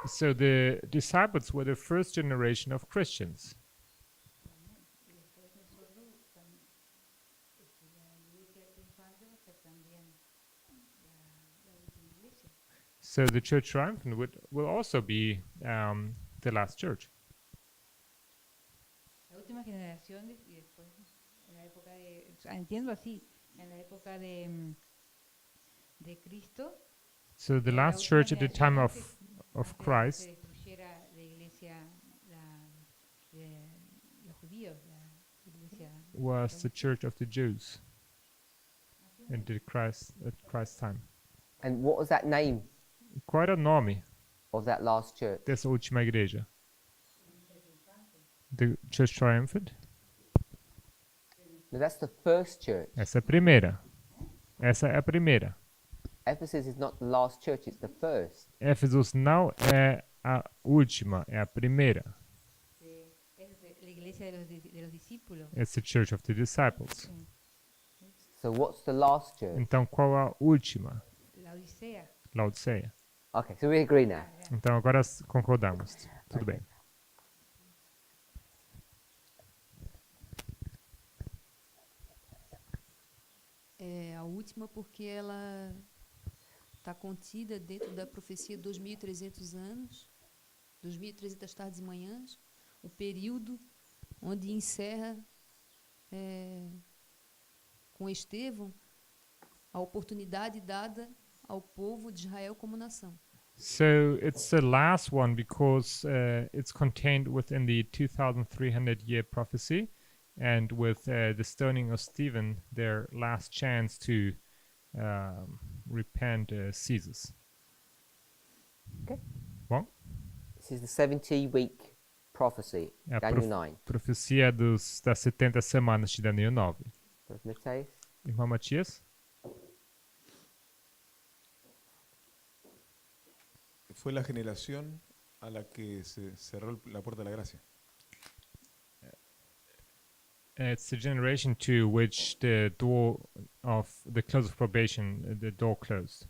So the disciples were the first generation of Christians. Y después nosotros, la iglesia triunfante va a ser también la última iglesia. So the church triumphant will also be the last church. La última generación y después en la época de, o sea, entiendo así, en la época de Cristo, So the la last última church at the time generación of antes de que Christ se destruyera la iglesia, de los judíos, la iglesia was the church of the Jews at Christ's time. And what was that name Qual era o nome of that last church? dessa última igreja? The Church Triumphant? No, that's the first church. Essa é a primeira. Essa é a primeira. Ephesus is not the last church, it's the first. Éfesos não é a última, é a primeira. es la iglesia de los discípulos. It's the Church of the Disciples. So what's the last church? Então qual a última? La Odisea. Laodiceia. Okay, so we agree now. Então agora concordamos. Tudo bem. É a última porque ela está contida dentro da profecia 2.300 anos, 2.300 tardes e manhãs, o período onde encerra com Estevão a oportunidade dada ao povo de Israel como nação. So it's the last one because it's contained within the 2,300-year prophecy, and with the stoning of Stephen, their last chance to repent ceases. Okay. Bom, This is the 70-week prophecy, é a Daniel 9. profecia das 70 semanas de Daniel 9. Brother Mateus? Irmão Matias? Fue la generación a la que se cerró la puerta de la gracia. It's the generation to which the door of the close of probation, the door closed.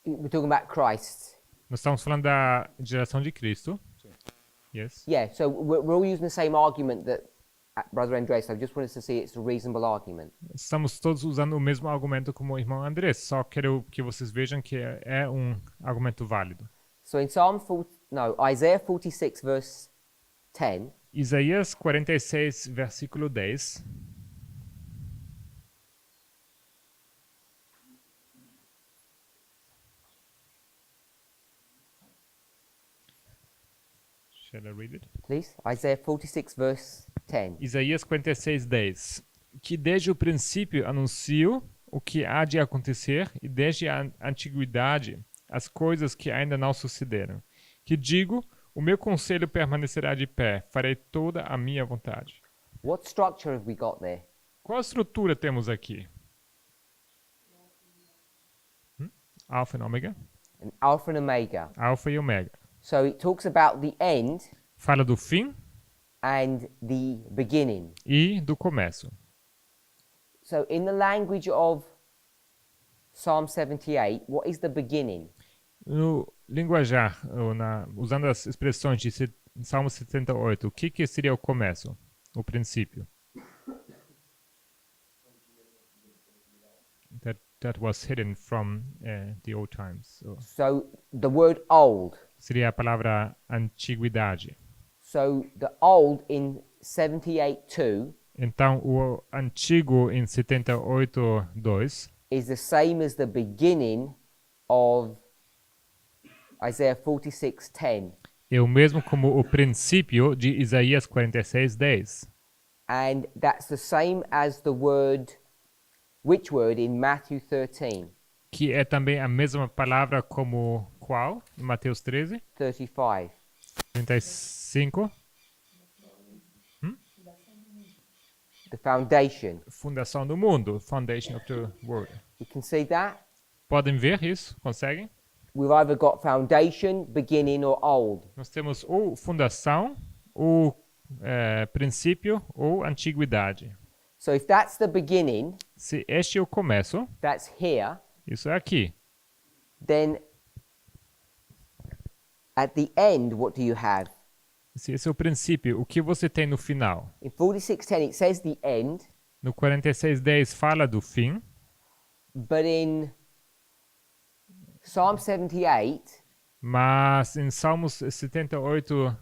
We're talking about Christ. Nós estamos falando da geração de Cristo. Sim. Yes. Yeah, so we're all using the same argument that Brother Andres, I just wanted to see it's a reasonable argument. Estamos todos usando o mesmo argumento como o irmão Andrés, só quero que vocês vejam que é argumento válido. So in Isaiah 46 verse 10, Isaías 46, versículo 10. Shall I read it? please. Isaiah 46 verse 10. Isaías 46, 10. Que desde o princípio anuncio o que há de acontecer e desde a antiguidade as coisas que ainda não sucederam. Que digo, o meu conselho permanecerá de pé, farei toda a minha vontade. What structure have we got there? Qual estrutura temos aqui? Alfa e Ômega? An Alpha and Omega. Alfa e Ômega. So it talks about the end Fala do fim and the beginning. e do começo. So in the language of Psalm 78, what is the beginning? No linguajar, usando as expressões de Salmo 78, o que seria o começo? O princípio? That was hidden from the old times. So the word old. Seria a palavra antiguidade. So the old in 78:2 Então, o antigo em 78:2 is the same as the beginning of Isaiah 46:10. é o mesmo como o princípio de Isaías 46:10. And that's the same as the word, which word in Matthew 13, Que é também a mesma palavra como qual? Em Mateus 13, 35. 35. The foundation. Fundação do mundo. Foundation of the world. You can see that? Podem ver isso? Conseguem? We've either got foundation, beginning, or old. Nós temos ou fundação, ou princípio, ou antiguidade. So if that's the beginning, Se este é o começo, that's here, isso é aqui. then at the end, what do you have? Se esse é o princípio, o que você tem no final? In 46:10, it says the end, No 46:10 fala do fim, but in Psalm 78, mas em Salmos 78,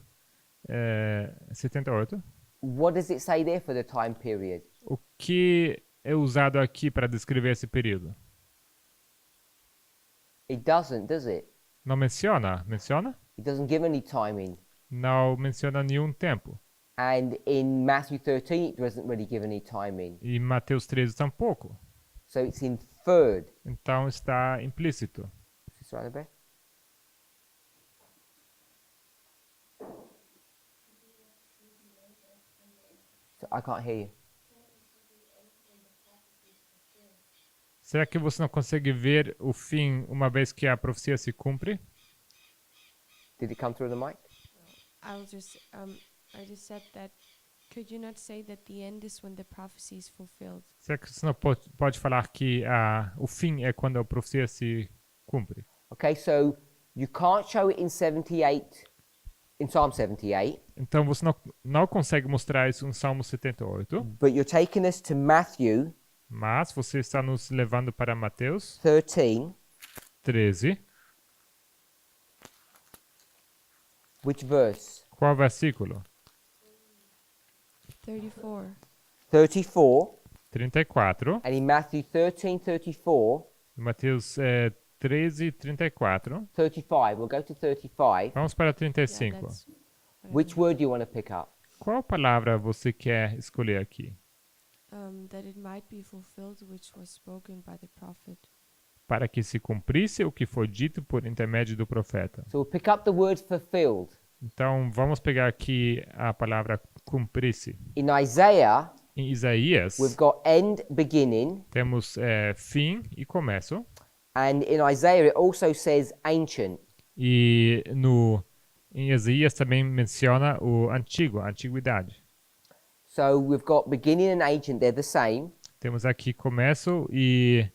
78. What does it say there for the time period? O que é usado aqui para descrever esse período? It doesn't, does it? Não menciona? Menciona? It doesn't give any timing. Não menciona nenhum tempo. And in Matthew 13, it doesn't really give any timing. E Mateus 13 tampouco. So it's inferred. Então está implícito. Sister Annabeth? So I can't hear you. Será que você não consegue ver o fim uma vez que a profecia se cumpre? Did it come through the mic? I just said that. Could you not say that the end is when the prophecy is fulfilled? Será que você não pode falar que o fim é quando a profecia se cumpre? Okay, so you can't show it in 78, in Psalm 78, Então você não consegue mostrar isso em Salmo 78, but you're taking us to Matthew mas você está nos levando para Mateus 13, 13. which verse? Qual versículo? 34. 34, 34. and in Matthew 13, 34, Mateus 13, 34. 35, we'll go to 35. Vamos para Yeah, 35. that's what I Which meant. word do you want to pick up? Qual palavra você quer escolher aqui? That it might be fulfilled, which was spoken by the prophet. Para que se cumprisse o que foi dito por intermédio do profeta. So we'll pick up the word fulfilled. Então vamos pegar aqui a palavra cumprisse. In Isaiah, Em Isaías we've got end, beginning, temos fim e começo. and in Isaiah it also says ancient. E em Isaías também menciona o antigo, a antiguidade. So we've got beginning and ancient, they're the same. Temos aqui começo e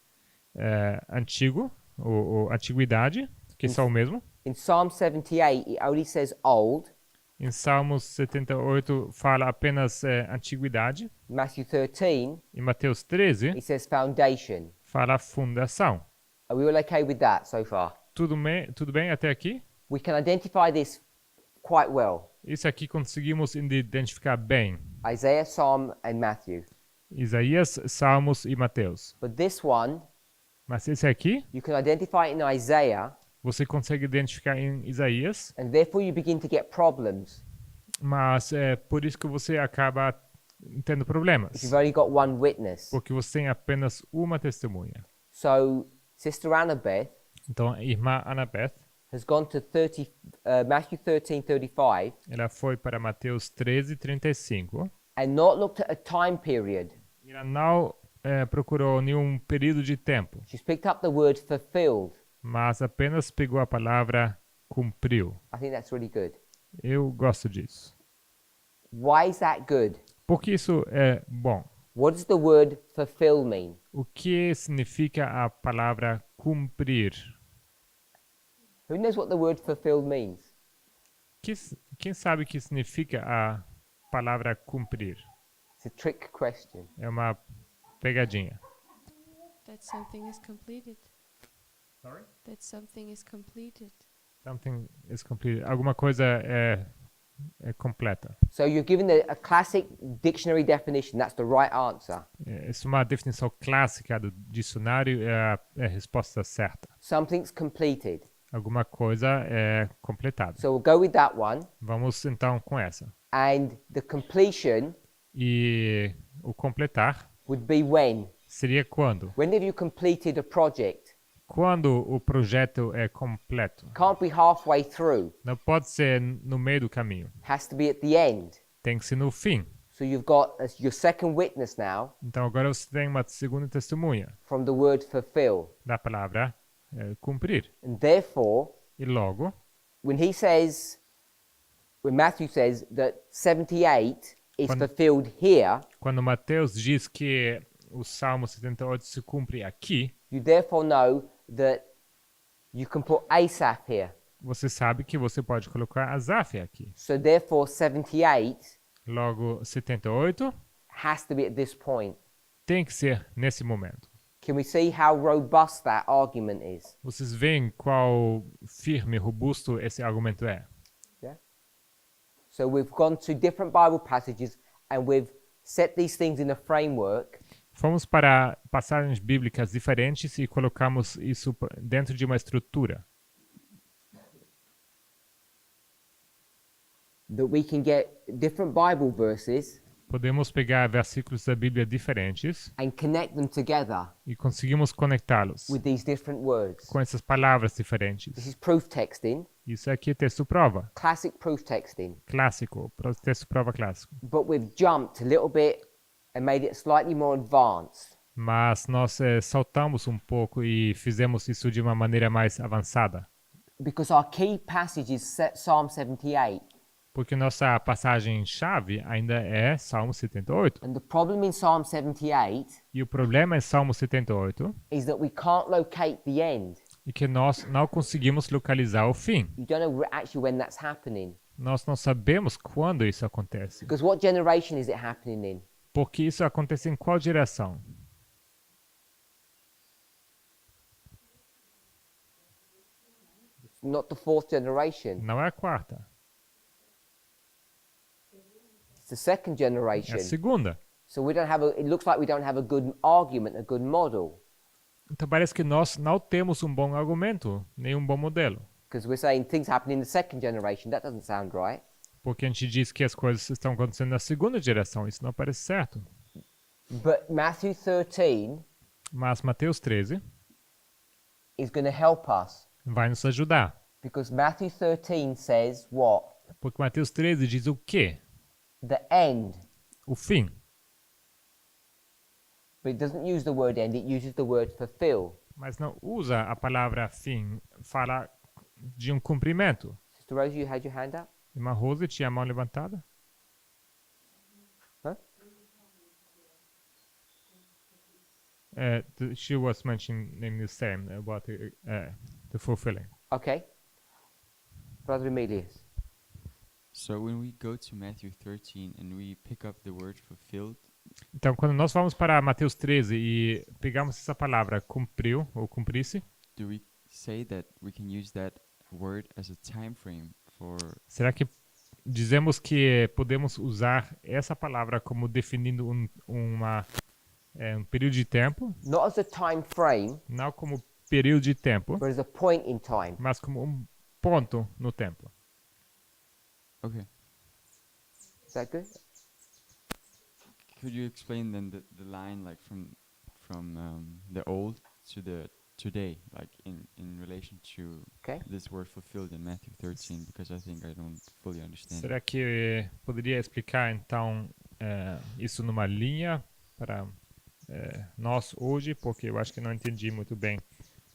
antigo, ou antiguidade, que são o mesmo. In Psalm 78, it only says old. Em Salmos 78 fala apenas antiguidade. Matthew 13, Em Mateus 13 it says foundation. fala fundação. Are we all okay with that so far? Tudo bem até aqui? We can identify this quite well. Isso aqui conseguimos identificar bem. Isaiah, Psalm, and Matthew. Isaías, Salmos e Mateus. But this one, Mas esse aqui, you can identify it in Isaiah, você consegue identificar em Isaías, and therefore you begin to get problems mas é por isso que você acaba tendo if problemas. you've only got one witness. Porque você tem apenas uma testemunha. So, Sister Annabeth Então, a irmã Annabeth, has gone to Matthew 13:35 ela foi para Mateus 13, 35. and not looked at a time period. Ela não procurou nenhum período de tempo, She's picked up the word fulfilled. mas apenas pegou a palavra cumpriu. I think that's really good. Eu gosto disso. Why is that good? Porque isso é bom. What does the word fulfill mean? O que significa a palavra cumprir? Who knows what the word fulfilled means? Quem sabe o que significa a palavra cumprir? It's a trick question. É uma pegadinha. That something is completed. Sorry? That something is completed. Something is complete. Alguma coisa é completa. So you're given a classic dictionary definition. That's the right answer. Essa é uma definição clássica do dicionário, é a resposta certa. Something's completed. Alguma coisa é completada. So we'll go with that one. Vamos então com essa. And the completion E o completar would be when? seria quando? When have you completed a project? Quando o projeto é completo. Can't be halfway through. Não pode ser no meio do caminho. Has to be at the end. Tem que ser no fim. So you've got your second witness now Então agora você tem uma segunda testemunha from the word fulfill. da palavra cumprir. And therefore, E logo, when Matthew says that 78 is Quando- fulfilled here, quando Mateus diz que o Salmo 78 se cumpre aqui, you therefore know that you can put Asaph here. você sabe que você pode colocar Asaf aqui. So therefore 78 Logo, 78 has to be at this point. tem que ser nesse momento. Can we see how robust that argument is? Vocês veem qual firme, robusto esse argumento é. So we've gone to different Bible passages and we've set these things in a framework Fomos para passagens bíblicas diferentes e colocamos isso dentro de uma estrutura that we can get different Bible verses podemos pegar versículos da Bíblia diferentes and connect them together e conseguimos conectá-los with these different words. com essas palavras This diferentes. is proof texting, Isso aqui é texto prova, classic proof texting. clássico, texto prova clássico. But we've jumped a little bit and made it slightly more advanced. Mas nós saltamos um pouco e fizemos isso de uma maneira mais avançada, Because our key passage is Psalm 78. porque nossa passagem-chave ainda é Salmo 78. And the problem in Psalm 78 E o problema em Salmo 78 is that we can't locate the end. é que nós não conseguimos localizar o fim. You don't know actually when that's happening. Nós não sabemos quando isso acontece. Because what generation is it happening in? Porque isso acontece em qual direção? It's not the fourth generation. Não é a quarta, It's the second é generation. a segunda. So we don't have it looks like we don't have a good argument, a good model. Então parece que nós não temos um bom argumento, nem um bom modelo. Because we're saying things happen in the second generation. That doesn't sound right. Porque a gente diz que as coisas estão acontecendo na segunda direção. Isso não parece certo. But Matthew 13 Mas Mateus 13 is going to help us. vai nos ajudar. Because Matthew 13 says what? Porque Mateus 13 diz o quê? The end. O fim. But it doesn't use the word end, it uses the word fulfill. Mas não usa a palavra fim. Fala de um cumprimento. Sister Rosie, you had your hand up? Irmã Rose tinha a mão levantada? Huh? She was mentioning the same about the fulfilling. Okay. Brother Emilius. So when we go to Matthew 13 and we pick up the word fulfilled, Então, quando nós vamos para Mateus 13 e pegamos essa palavra cumpriu ou cumprisse, do we say that we can use that word as a time frame for será que dizemos que podemos usar essa palavra como definindo um período de tempo? Not as a time frame, Não como período de tempo, but as a point in time. mas como um ponto no tempo. Okay. Is that good? Could you explain then the line like from the old to the today, like in relation to Okay. this word fulfilled in Matthew 13? Because I think I don't fully understand. Será que poderia explicar então isso numa linha para nós hoje? Porque eu acho que não entendi muito bem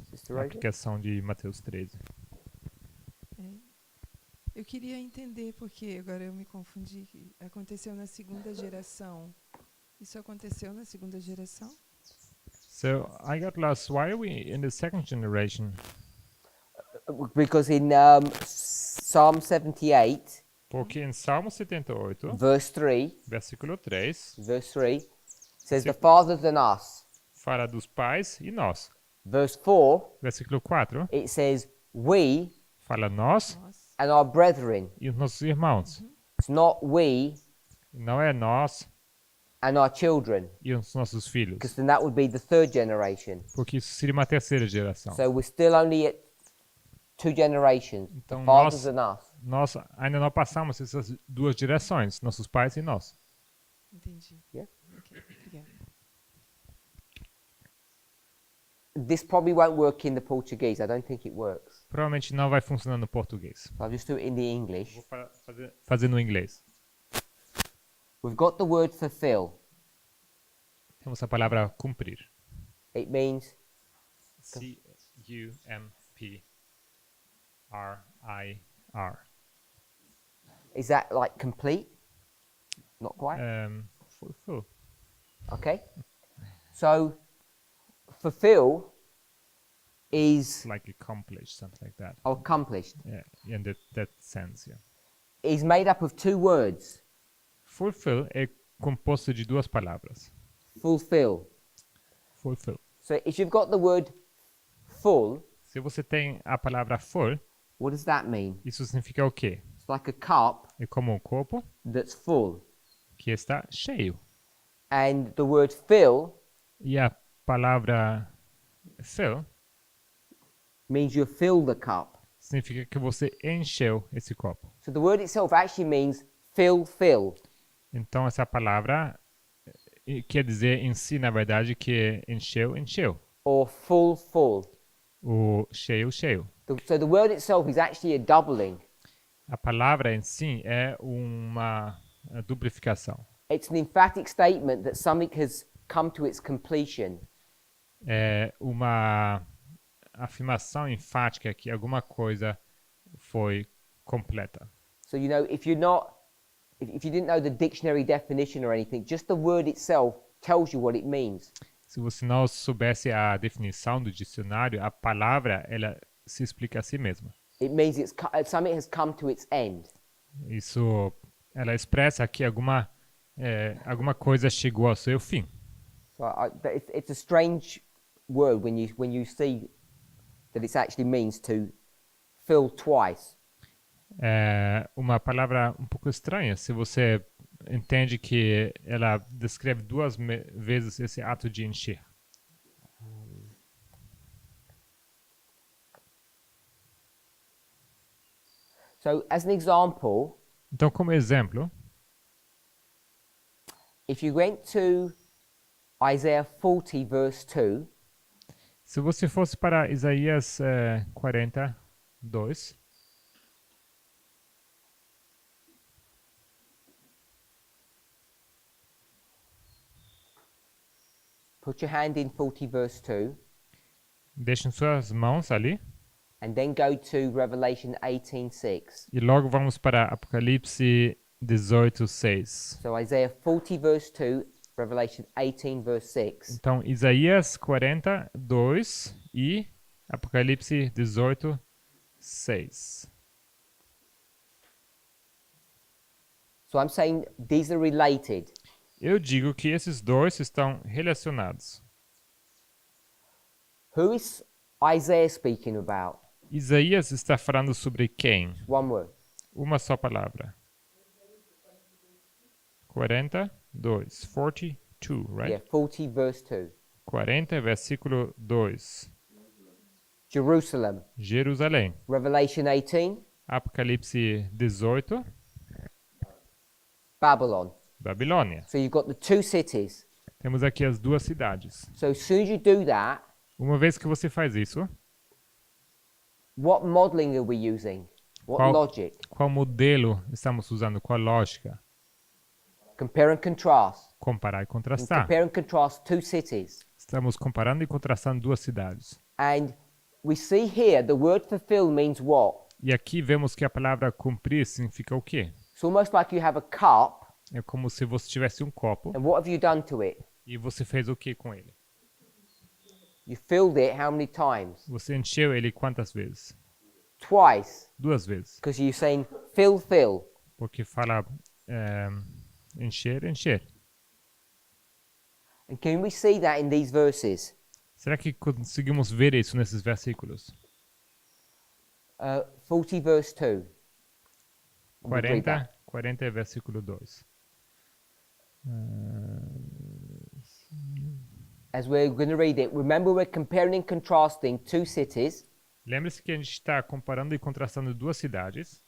Sister a Rosie? aplicação de Mateus 13. Eu queria entender, porque agora eu me confundi. Que aconteceu na segunda geração. Isso aconteceu na segunda geração? So I got lost. Why are we in the second generation? Because in Psalm 78, Porque em Salmo 78, verse 3, versículo 3, says the fathers and us. fala dos pais e nós. Verse 4, Versículo 4, it says we fala nós Nossa. and our brethren. e os nossos irmãos. It's not we Não é nós and our children, e os nossos filhos. because then that would be the third generation. Porque isso seria uma terceira geração. So we're still only at two generations, the Então fathers nós- and us. Nós ainda não passamos essas duas direções, nossos pais e nós. Entendi. Yeah. Ok, obrigada. This probably won't work in the Portuguese. I don't think it works. Provavelmente não vai funcionar no português. So I'll just do it in the English. Vou fazer no inglês. We've got the word fulfill. Temos a palavra cumprir. It means C-U-M-P-R-I-R. is that like complete? Not quite. Fulfill. Okay. So fulfill is Like accomplished, something like that. accomplished. Yeah, in that sense, yeah. Is made up of two words. Fulfill é composto de duas palavras. Fulfill. Fulfill. So if you've got the word full, Se você tem a palavra full, what does that mean? isso significa o quê? It's like a cup É como um copo that's full. que está cheio. And the word fill E a palavra fill means you fill the cup. significa que você encheu esse copo. So the word itself actually means fill. Então essa palavra quer dizer em si, na verdade, que encheu. Or full. O cheio. So the word itself is actually a doubling. A palavra em si é uma duplicação. It's an emphatic statement that something has come to its completion. É uma afirmação enfática que alguma coisa foi completa. So if you didn't know the dictionary definition or anything, just the word itself tells you what it means. Se você não soubesse a definição do dicionário, a palavra ela se explica a si mesma. It means something has come to its end. Isso ela expressa que alguma coisa chegou ao seu fim. So it's a strange word when you see that it actually means to fill twice. É uma palavra um pouco estranha se você entende que ela descreve duas vezes esse ato de encher. So as an example, Então, como exemplo, if you went to Isaiah 40 verse 2, se você fosse para Isaías 42, put your hand in 40 verse 2, deixem suas mãos ali and then go to Revelation 18:6. e logo vamos para Apocalipse 18:6. So Isaiah 40 verse 2, Revelation 18 verse 6. Então, Isaías 42 e Apocalipse 18:6. So I'm saying these are related. Eu digo que esses dois estão relacionados. Who is Isaiah speaking about? Isaías está falando sobre quem? One word. Uma só palavra. 42, right? Yeah, 40 verse 2. 40, versículo 2. Jerusalem. Jerusalém. Revelation 18, Apocalipse 18, Babylon. Babilônia. So you've got the two cities. Temos aqui as duas cidades. So as soon as you do that, Uma vez que você faz isso, what modeling are we using? What logic? qual modelo estamos usando? Qual lógica? Compare and contrast. Comparar e contrastar. Compare and contrast two cities. Estamos comparando e contrastando duas cidades. And we see here the word fulfill means what? E aqui vemos que a palavra cumprir significa o quê? It's almost like you have a cup, É como se você tivesse um copo and what have you done to it? e você fez o que com ele? You filled it how many times? Você encheu ele quantas vezes? Twice. Duas vezes. Because you're saying fill. Porque fala encher. And can we see that in these verses? Será que conseguimos ver isso nesses versículos? 40 verse 2. 40 é versículo 2. As we're going to read it, remember we're comparing and contrasting two cities. Lembre-se que a gente está comparando e contrastando duas cidades.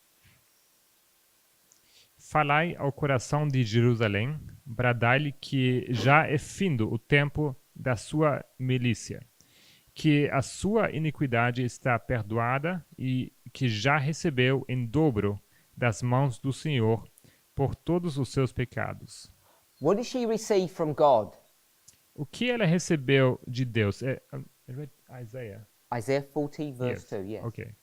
Falai ao coração de Jerusalém, bradai-lhe que já é findo o tempo da sua milícia, que a sua iniquidade está perdoada e que já recebeu em dobro das mãos do Senhor por todos os seus pecados. What did she receive from God? O que ela recebeu de Deus? Isaiah. Isaiah 40 verse Yes. 2, yes. Ok.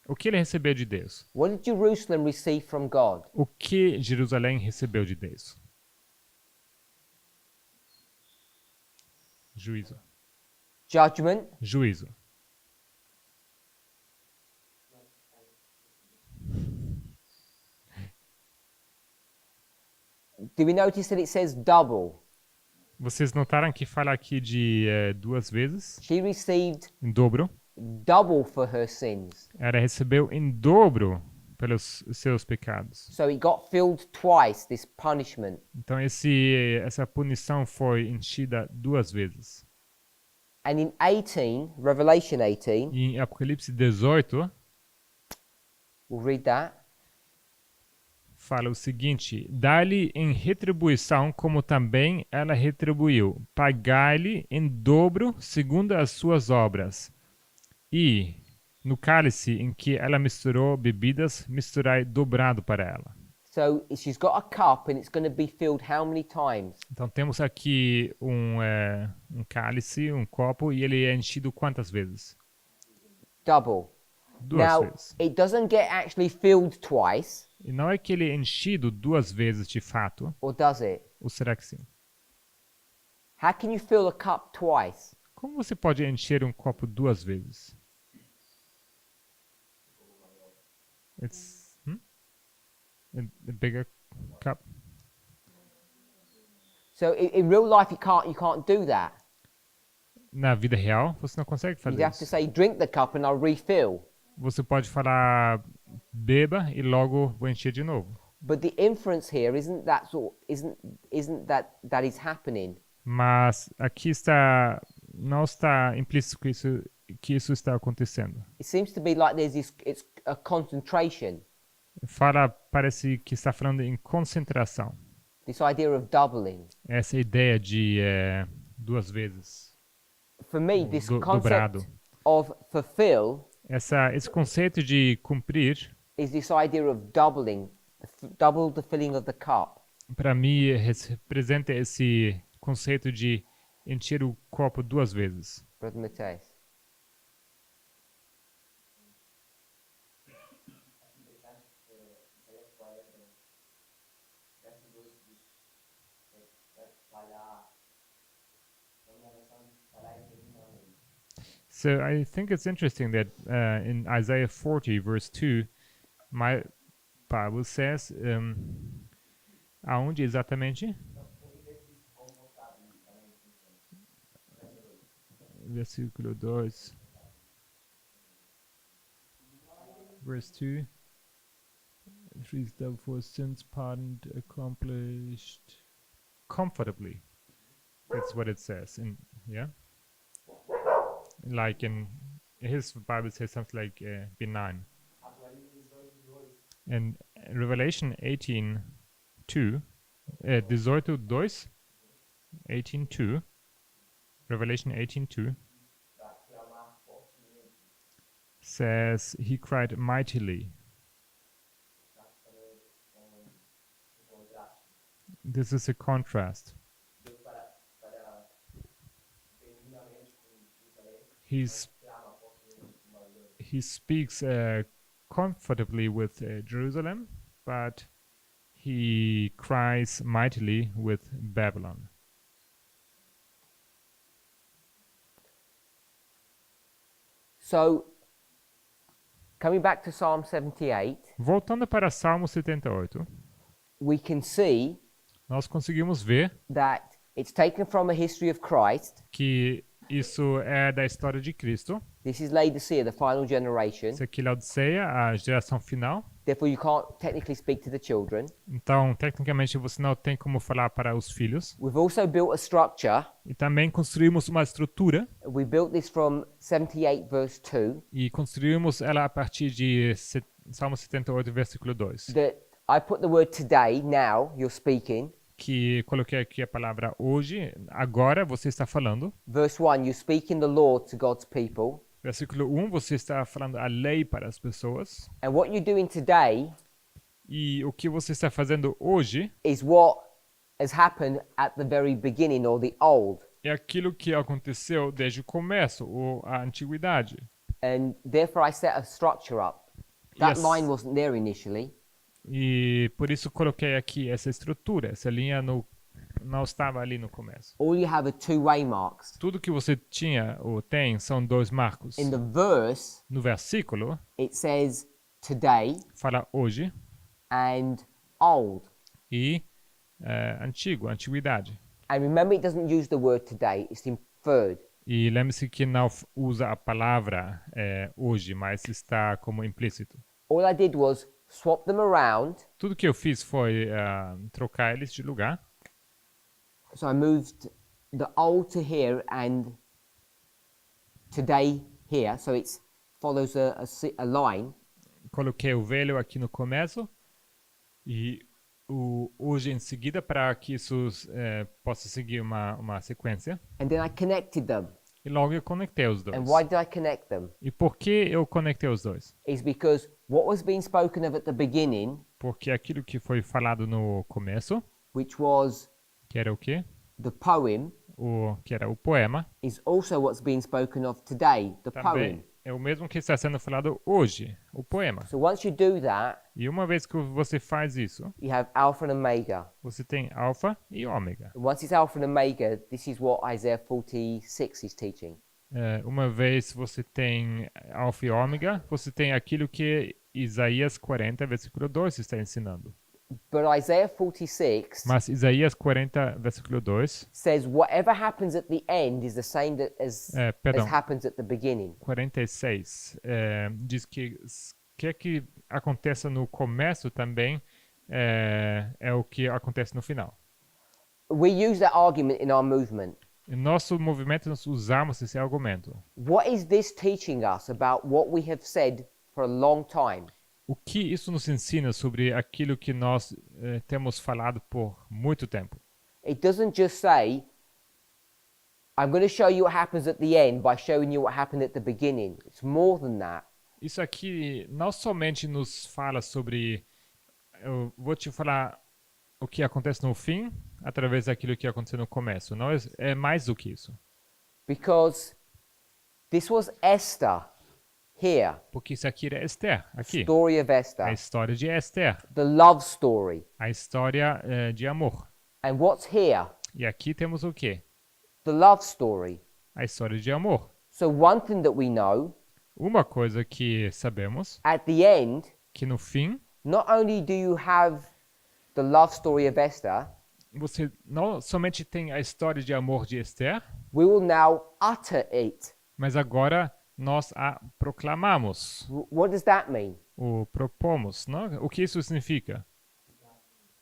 O que ele recebeu de Deus? What did Jerusalem receive from God? O que Jerusalém recebeu de Deus? Juízo. Judgment. Juízo. Do we notice that it says double? Vocês notaram que fala aqui de duas vezes, She received em dobro. double for her sins. Ela recebeu em dobro pelos seus pecados. So it got filled twice, this punishment. Então essa punição foi enchida 2 vezes. And in 18, Revelation 18, E em Apocalipse 18 we'll read that. fala o seguinte: dá-lhe em retribuição como também ela retribuiu. Pagai-lhe em dobro segundo as suas obras. E no cálice em que ela misturou bebidas, misturai dobrado para ela. So she's got a cup and it's going to be filled how many times? Então temos aqui um cálice, um copo, e ele é enchido quantas vezes? Double. 2 Now, vezes. it doesn't get actually filled twice, E não é que ele é enchido 2 vezes de fato, or does it? ou será que sim? How can you fill a cup twice? Como você pode encher um copo 2 vezes? It's a bigger cup. So in real life, you can't do that. Na vida real, você não consegue You fazer have to isso. say, drink the cup and I'll refill. Você pode falar beba e logo vou encher de novo. But the inference here isn't that is happening. Mas aqui não está implícito que isso está acontecendo. It seems to be like it's a concentration. Parece que está falando em concentração. This idea of doubling. Essa ideia de 2 vezes. For me, this dobrado. concept of fulfill Esse conceito de cumprir, is this idea of doubling, double the filling of the cup. para mim, representa esse conceito de encher o copo 2 vezes. Brother Mateus. So I think it's interesting that in Isaiah 40 verse 2, my Bible says, aonde exatamente? Versículo 2. Verse 2. Three double for sins pardoned, accomplished comfortably. That's what it says. Yeah? Like in his Bible says something like benign. And Revelation 18:2, 18:2, 18:2, Revelation 18:2 says he cried mightily. This is a contrast. He speaks comfortably with Jerusalem, but he cries mightily with Babylon. So, coming back to Psalm 78, voltando para Salmo 78, we can see nós conseguimos ver that it's taken from a history of Christ. Que isso é da história de Cristo. This is Laodicea, the final generation. Isso aqui é Laodiceia, a geração final. Therefore, you can't technically speak to the children. Então, tecnicamente, você não tem como falar para os filhos. We've also built a structure. E também construímos uma estrutura. We built this from 78 verse 2. E construímos ela a partir de Salmo 78, versículo 2. That I put the word today, now, you're speaking. Que coloquei aqui a palavra hoje, agora você está falando. Verse 1, you speak in the law to God's people. Versículo 1, você está falando a lei para as pessoas. And what you're doing today e o que você está fazendo hoje is what has happened at the very beginning, or the old. É aquilo que aconteceu desde o começo, ou a antiguidade. And therefore I set a structure up. That line wasn't there initially. E por isso coloquei aqui essa estrutura, essa linha não estava ali no começo. All you have are two-way marks. Tudo que você tinha ou tem são 2 marcos. In the verse, no versículo, it says today. Fala hoje. And old. E antigo, antiguidade. And remember, it doesn't use the word today; it's inferred. E lembre-se que não usa a palavra hoje, mas está como implícito. All I did was swap them around. Tudo que eu fiz foi trocar eles de lugar. So I moved the old to here and today here. So it follows a line. Coloquei o velho aqui no começo e o hoje em seguida para que isso possa seguir uma sequência. And then I connected them. E logo eu conectei os dois. And why did I connect them? E por que eu conectei os dois? Is because what was being spoken of at the beginning, Porque aquilo que foi falado no começo, which was que era o quê? the poem, Que era o poema, is also what's being spoken of today, the também poem. é o mesmo que está sendo falado hoje, o poema. So once you do that, E uma vez que você faz isso, you have Alpha and Omega. você tem alfa e ômega. And once it's Alpha and Omega, this is what Isaiah 46 is teaching. Uma vez você tem alfa e ômega, você tem aquilo que Isaías 40, versículo 2 está ensinando. But Isaiah 46 Mas Isaías 40, versículo 2, says whatever happens at the end is the same as perdão, happens at the beginning. 46, diz que que aconteça no começo também é o que acontece no final. We use that argument in our movement. Em nosso movimento nós usamos esse argumento. What is this teaching us about what we have said for a long time? O que isso nos ensina sobre aquilo que nós temos falado por muito tempo? It doesn't just say, I'm going to show you what happens at the end by showing you what happened at the beginning. It's more than that. Isso aqui não somente nos fala sobre, eu vou te falar o que acontece no fim através daquilo que aconteceu no começo. Não é mais do que isso. Because this was Esther here. Porque isso aqui era Esther, aqui. Story of Esther. A história de Esther. The love story. A história de amor. And what's here? E aqui temos o quê? The love story. A história de amor. So one thing that we know, uma coisa que sabemos, at the end, que no fim, not only do you have the love story of Esther, você não somente tem a história de amor de Esther, we will now utter it. Mas agora nós a proclamamos. What does that mean? O propomos, não? O que isso significa?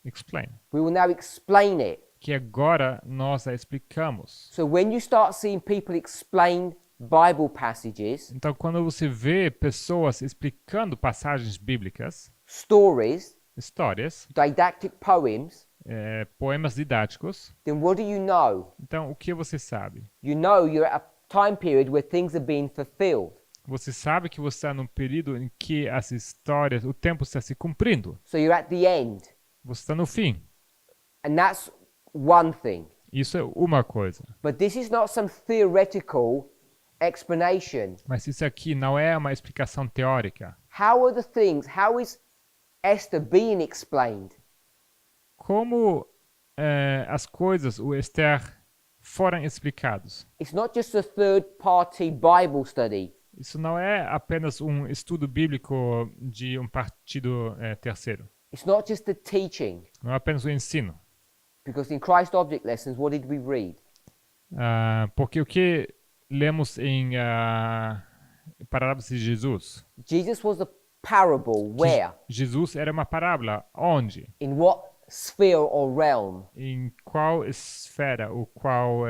Explain. We will now explain it. Que agora nós a explicamos. So when you start seeing people explain Bible passages, então quando você vê pessoas explicando passagens bíblicas, stories, histórias, didactic poems, poemas didáticos, then what do you know? Então o que você sabe? You know you're at a time period where things are being fulfilled. Você sabe que você está num período em que as histórias, o tempo está se cumprindo. So you're at the end. Você está no fim. And that's one thing. Isso é uma coisa. But this is not some theoretical explanation. Mas isso aqui não é uma explicação teórica. How are the things? How is Esther being explained? Como as coisas, o Esther, foram explicados? It's not just a third-party Bible study. Isso não é apenas um estudo bíblico de um partido terceiro. It's not just the teaching. Não é apenas o ensino. Because in Christ Object Lessons, what did we read? Porque o que lemos em Parábolas de Jesus? Jesus was a parable where? Jesus era uma parábola onde? In what sphere or realm? Em qual esfera, ou qual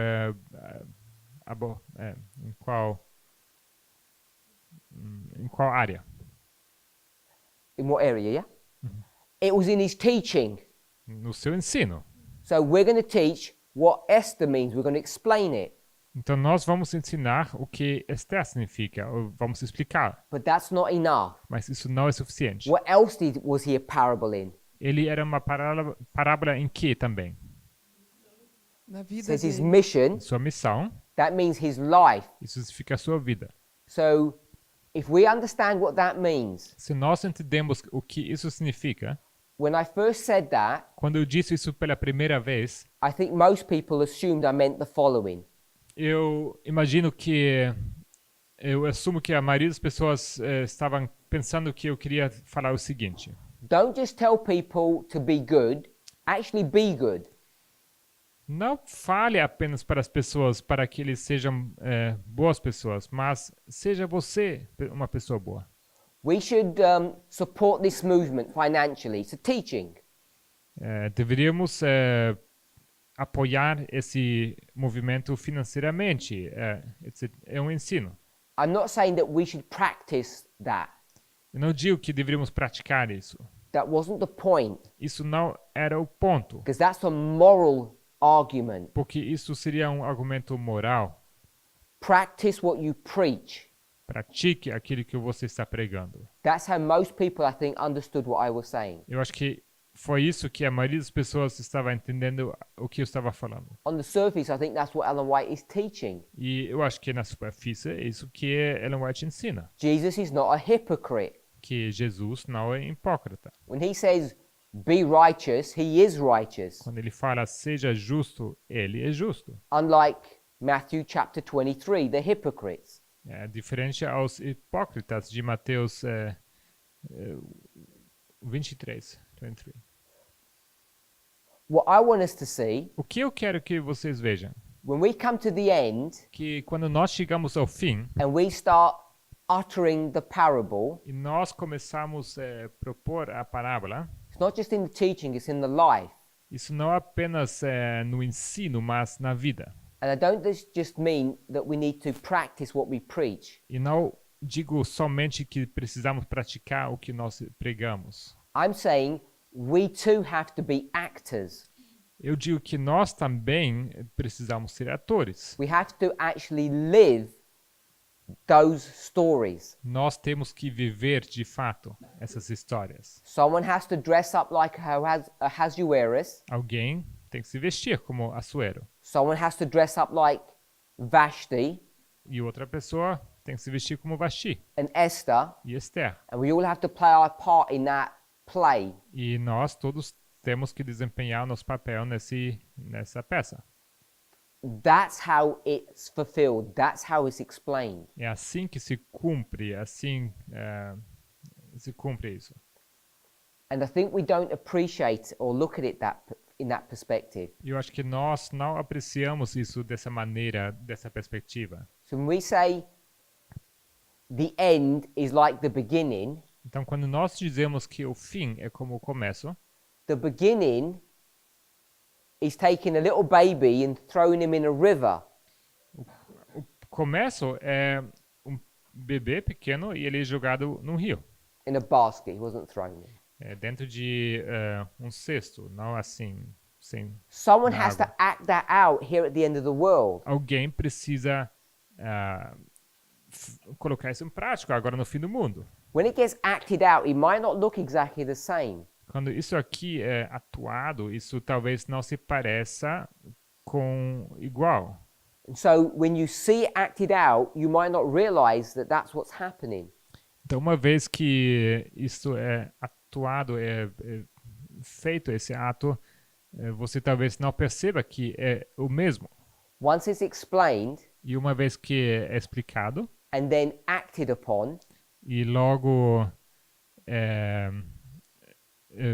em qual área? In what area, yeah? It was in his teaching. No seu ensino. So we're going to teach what Esther means. We're going to explain it. Então nós vamos ensinar o que Esther significa, ou vamos explicar. But that's not enough. Mas isso não é suficiente. What else was he a parable in? Ele era uma parábola em que também? Na vida Says his dele. mission. Sua missão. That means his life. Isso significa a sua vida. So if we understand what that means. Se nós entendemos o que isso significa. When I first said that, quando eu disse isso pela primeira vez, I think most people assumed I meant the following. Eu assumo que a maioria das pessoas estavam pensando que eu queria falar o seguinte. Don't just tell people to be good, actually be good. Não fale apenas para as pessoas para que eles sejam boas pessoas, mas seja você uma pessoa boa. We should support this movement financially. It's a teaching. Deveríamos apoiar esse movimento financeiramente. É um ensino. I'm not saying that we should practice that. Eu não digo que deveríamos praticar isso. That wasn't the point, Isso não era o ponto, because that's a moral argument. porque isso seria um argumento moral. Practice what you preach. Pratique aquilo que você está pregando. That's how most people, I think, understood what I was saying. Eu acho que foi isso que a maioria das pessoas estava entendendo o que eu estava falando. On the surface, I think that's what Ellen White is teaching. E eu acho que na superfície é isso que Ellen White ensina. Jesus is not a hypocrite. Que Jesus não é hipócrita. When he says, be righteous, he is righteous. Quando ele fala seja justo, ele é justo. Unlike Matthew chapter 23, the hypocrites. É diferente aos hipócritas de Mateus 23. What I want us to see, O que eu quero que vocês vejam? when we come to the end Que quando nós chegamos ao fim and we start uttering the parable, e nós começamos a propor a parábola, it's not just in the teaching, it's in the life. isso não apenas no ensino, mas na vida. And I don't just mean that we need to practice what we preach. E não digo somente que precisamos praticar o que nós pregamos. I'm saying we too have to be actors. Eu digo que nós também precisamos ser atores. We have to actually live those stories. Nós temos que viver de fato essas histórias. Someone has to dress up like a Ahasuerus. Alguém tem que se vestir como Assuero. Someone has to dress up like Vashti E outra pessoa tem que se vestir como Vashti and Esther. e Esther. And we all have to play our part in that play. E nós todos temos que desempenhar o nosso papel nessa peça. That's how it's fulfilled. That's how it's explained. É assim que se cumpre, se cumpre isso. And I think we don't appreciate or look at it in that perspective. E eu acho que nós não apreciamos isso dessa maneira, dessa perspectiva. So when we say the end is like the beginning, Então, quando nós dizemos que o fim é como o começo, the beginning is taking a little baby and throwing him in a river. o começo é um bebê pequeno e ele é jogado num rio, In a basket. He wasn't thrown in. dentro de um cesto, não assim, sem Someone na has to água. act that out here at the end of the world. Alguém precisa colocar isso em prática agora no fim do mundo. When it gets acted out, it might not look exactly the same. Quando isso aqui é atuado, isso talvez não se pareça com igual. And so when you see it acted out, you might not realize that that's what's happening. Então, uma vez que isso é atuado, é feito esse ato, você talvez não perceba que é o mesmo. Once it's explained E uma vez que é explicado and then acted upon, e logo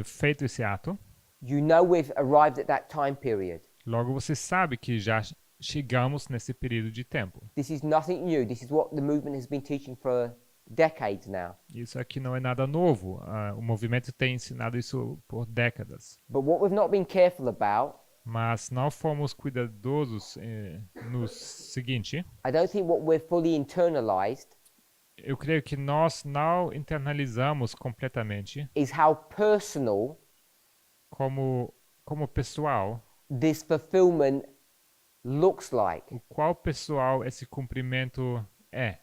feito esse ato, you know we've arrived at that time period. logo você sabe que já chegamos nesse período de tempo. This is nothing new. This is what the movement has been teaching for decades now. Isso aqui não é nada novo. O movimento tem ensinado isso por décadas. But what we've not been careful about, Mas não fomos cuidadosos no seguinte. I don't think what we're fully internalized Eu creio que nós não internalizamos completamente is how personal como pessoal this fulfillment looks like. o qual pessoal esse cumprimento é.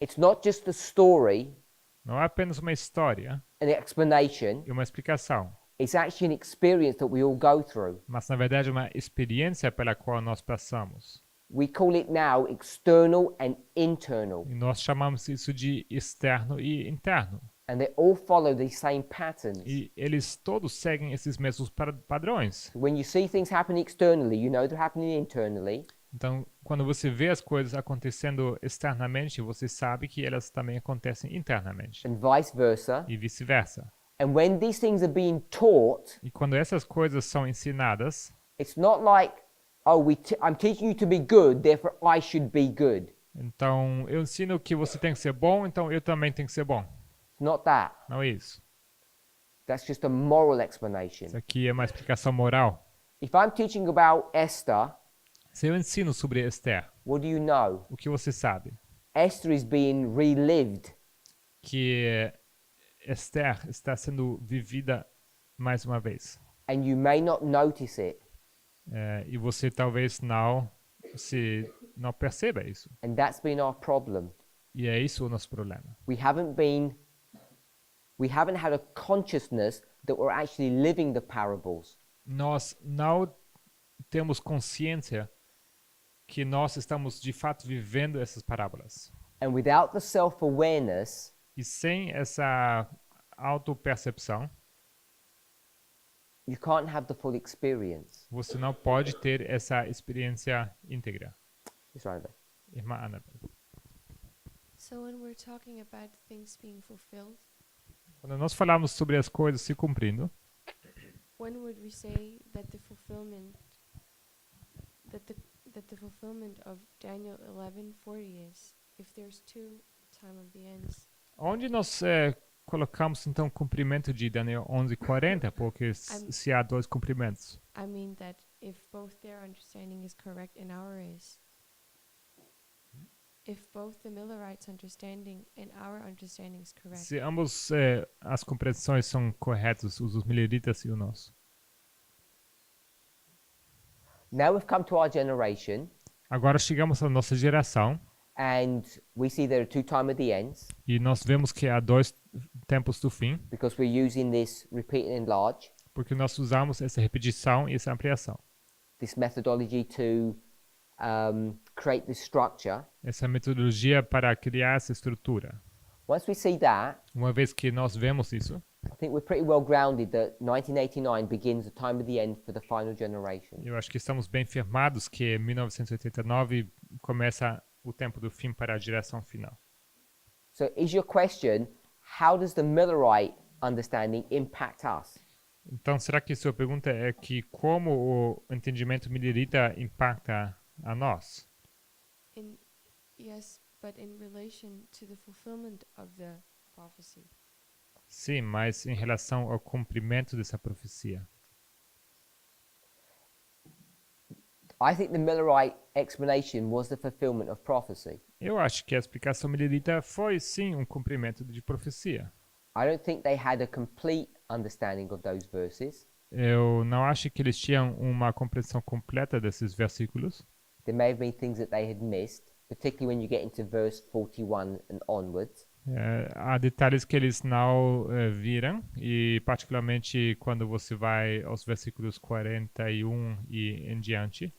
It's not just a story, Não é apenas uma história an explanation. e uma explicação, It's actually an experience that we all go through. mas na verdade é uma experiência pela qual nós passamos. We call it now external and internal. E nós chamamos isso de externo e interno. And they all follow these same patterns. E eles todos seguem esses mesmos padrões. When you see things happening externally, you know they're happening internally. Então, quando você vê as coisas acontecendo externamente, você sabe que elas também acontecem internamente. And vice versa. E vice-versa. And when these things are being taught, E quando essas coisas são ensinadas, it's not like, oh, I'm teaching you to be good, therefore I should be good. então eu ensino que você tem que ser bom, então eu também tenho que ser bom. It's not that. Não é isso. That's just a moral explanation. Isso aqui é uma explicação moral. If I'm teaching about Esther, Se eu ensino sobre Esther, what do you know? o que você sabe? Esther is being relived. Que Esther está sendo vivida mais uma vez. And you may not notice it. E você talvez não perceba isso. And that's been our problem. E é isso o nosso problema. We haven't had a consciousness that we're actually living the parables. Nós não temos consciência que nós estamos de fato vivendo essas parábolas. And without the self-awareness, E sem essa autopercepção, you can't have the full experience. você não pode ter essa experiência íntegra. It's right there. Irmã Annabelle. So when we're talking about things being fulfilled, Quando nós falamos sobre as coisas se cumprindo, when would we say that the fulfillment of Daniel 11:40 is? If there's two time of the ends. onde nós colocamos então o cumprimento de Daniel 11:40, porque se há dois cumprimentos. I mean that if both their understanding is correct and ours is. If both the Millerites' understanding and our understanding is correct. Se ambos as compreensões são corretas, os mileritas e o nosso. Now we've come to our generation, Agora chegamos à nossa geração and we see there are two time of the ends, e nós vemos que há dois tempos do fim, because we're using this repeat and enlarge, porque nós usamos essa repetição e essa ampliação. this methodology to create this structure. Essa metodologia para criar essa estrutura. Once we see that, Uma vez que nós vemos isso, I think we're pretty well grounded that 1989 begins the time of the end for the final generation. eu acho que estamos bem firmados que 1989 começa o tempo do fim para a geração final. So is your question, how does the Millerite understanding impact us? Então, será que sua pergunta é que como o entendimento millerita impacta a nós? Yes, but in relation to the fulfillment of the prophecy. Sim, mas em relação ao cumprimento dessa profecia. I think the Millerite explanation was the fulfillment of prophecy. Eu acho que a explicação millerita foi sim um cumprimento de profecia. I don't think they had a complete understanding of those verses. Eu não acho que eles tinham uma compreensão completa desses versículos. There may have been things that they had missed, particularly when you get into verse 41 and onwards. Há detalhes que eles não viram, e particularmente quando você vai aos versículos 41 e em diante.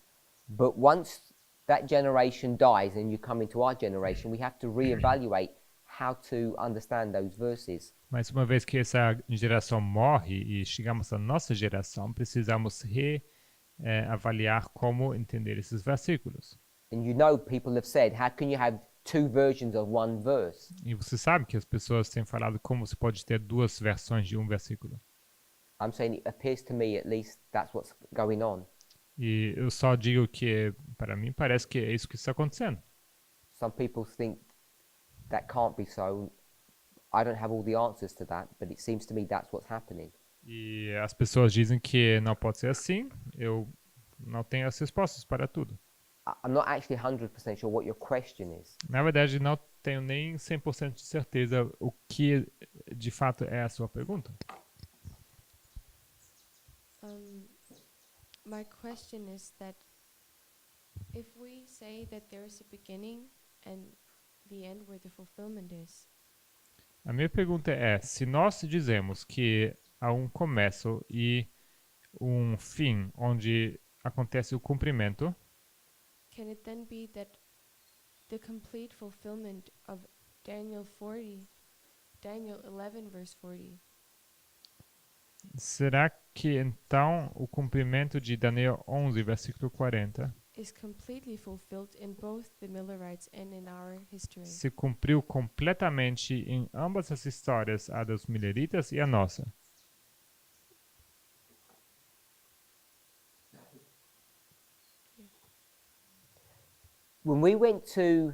But once that generation dies and you come into our generation, we have to reevaluate how to understand those verses. Mas uma vez que essa geração morre e chegamos à nossa geração, precisamos avaliar como entender esses versículos. And you know, people have said, how can you have two versions of one verse? E você sabe que as pessoas têm falado como você pode ter duas versões de um versículo. I'm saying it appears to me, at least, that's what's going on. E eu só digo que, para mim, parece que é isso que está acontecendo. Some people think that can't be so. I don't have all the answers to that, but it seems to me that's what's happening. E as pessoas dizem que não pode ser assim. Eu não tenho as respostas para tudo. I'm not actually 100% sure what your question is. Na verdade, não tenho nem 100% de certeza o que de fato é a sua pergunta. My question is that if we say that there is a beginning and the end where the fulfillment is. A minha pergunta é, se nós dizemos que há um começo e um fim onde acontece o cumprimento, Can it then be that the complete fulfillment of Daniel 11 verse 40 será que então o cumprimento de Daniel 11, versículo 40, is completely fulfilled in both the Millerites and in our history? se cumpriu completamente em ambas as histórias, a dos mileritas e a nossa? When we went to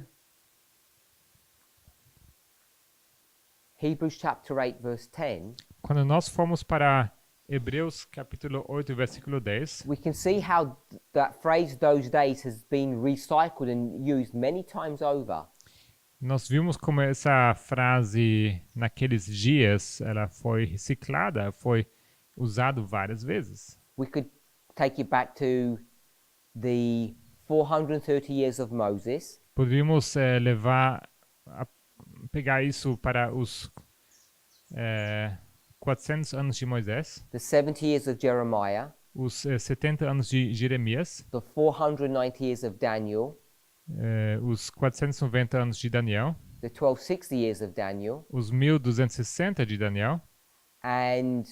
Hebrews chapter 8 verse 10, Quando nós fomos para Hebreus capítulo 8, versículo 10, we can see how that phrase those days has been recycled and used many times over. nós vimos como essa frase naqueles dias, ela foi reciclada, foi usado várias vezes. We could take it back to the 430 years of Moses, Poderíamos pegar isso para os 400 anos de Moisés, the 70 years of Jeremiah, os 70 anos de Jeremias, the 490 years of Daniel, os 490 anos de Daniel, the 1260 years of Daniel, os 1260 de Daniel, and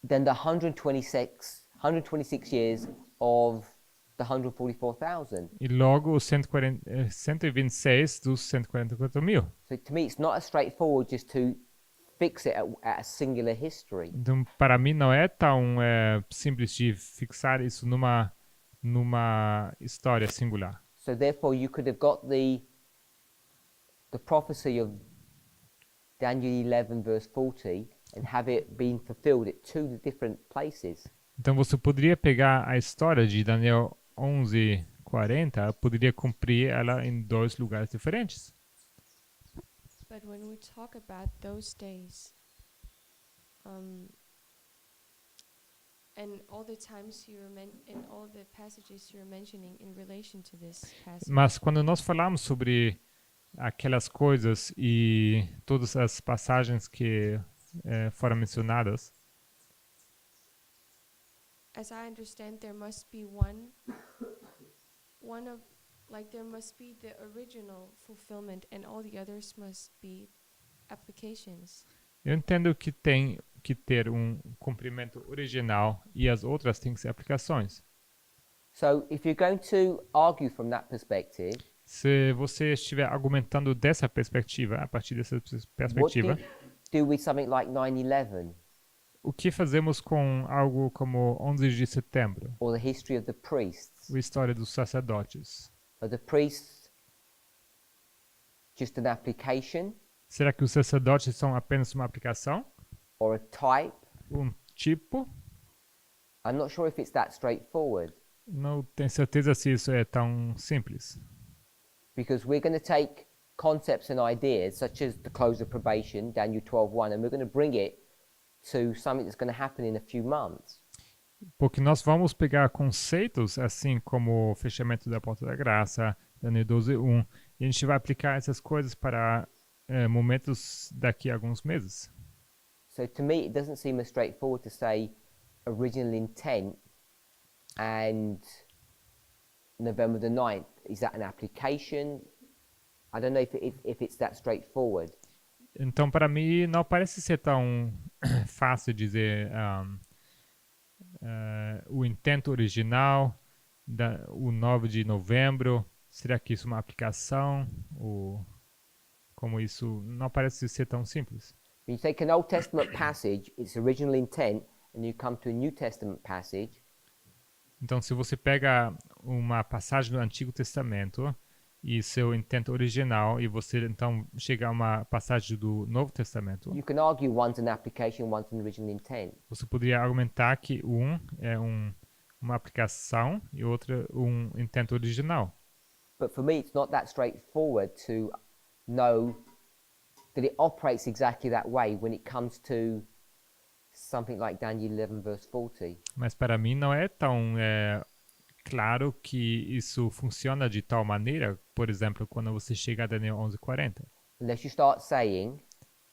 then the 126 years of the 144,000. e logo os 126 dos 144 mil. So to me, it's not as straightforward just to fix it at a singular history. Então, para mim, não é tão simples de fixar isso numa história singular. So therefore, you could have got the prophecy of Daniel 11 verse 40 and have it been fulfilled at two different places. Então, você poderia pegar a história de Daniel 11:40, poderia cumprir ela em dois lugares diferentes. But when we talk about those days, and all the times and all the passages you're mentioning in relation to this passage, Mas quando nós falamos sobre aquelas coisas e todas as passagens que foram mencionadas, as I understand, there must be there must be the original fulfillment, and all the others must be applications. eu entendo que tem que ter um cumprimento original e as outras têm que ser aplicações. So if you're going to argue from that perspective, Se você estiver argumentando dessa perspectiva, a partir dessa what perspectiva, do you do with something like 9/11 o que fazemos com algo como 11 de setembro, or the history of the priests? a história dos sacerdotes? Are the priests just an application Será que os sacerdotes são apenas uma aplicação? or a type? Um tipo? I'm not sure if it's that straightforward, Não tenho certeza se isso é tão simples. because we're going to take concepts and ideas such as the close of probation, Daniel 12:1, and we're going to bring it to something that's going to happen in a few months. Porque nós vamos pegar conceitos assim como o fechamento da porta da graça, Daniel 12:1, e a gente vai aplicar essas coisas para momentos daqui a alguns meses. So to me, it doesn't seem as straightforward to say original intent and November the 9th. Is that an application? I don't know if it's that straightforward. Então, para mim, não parece ser tão fácil dizer o intento original, o 9 de novembro. Será que isso é uma aplicação? Ou como isso não parece ser tão simples. When you take an Old Testament passage, its original intent, and you come to a New Testament passage, Então, se você pega uma passagem do Antigo Testamento e seu intento original, e você então chega a uma passagem do Novo Testamento, you can argue one's an application, one's an original intent. você poderia argumentar que um é uma aplicação e outra um intento original. But for me, it's not that straightforward to know that it operates exactly that way when it comes to something like Daniel 11 verse 40. Mas para mim não é tão claro que isso funciona de tal maneira, por exemplo, quando você chega a Daniel 11:40. Unless you start saying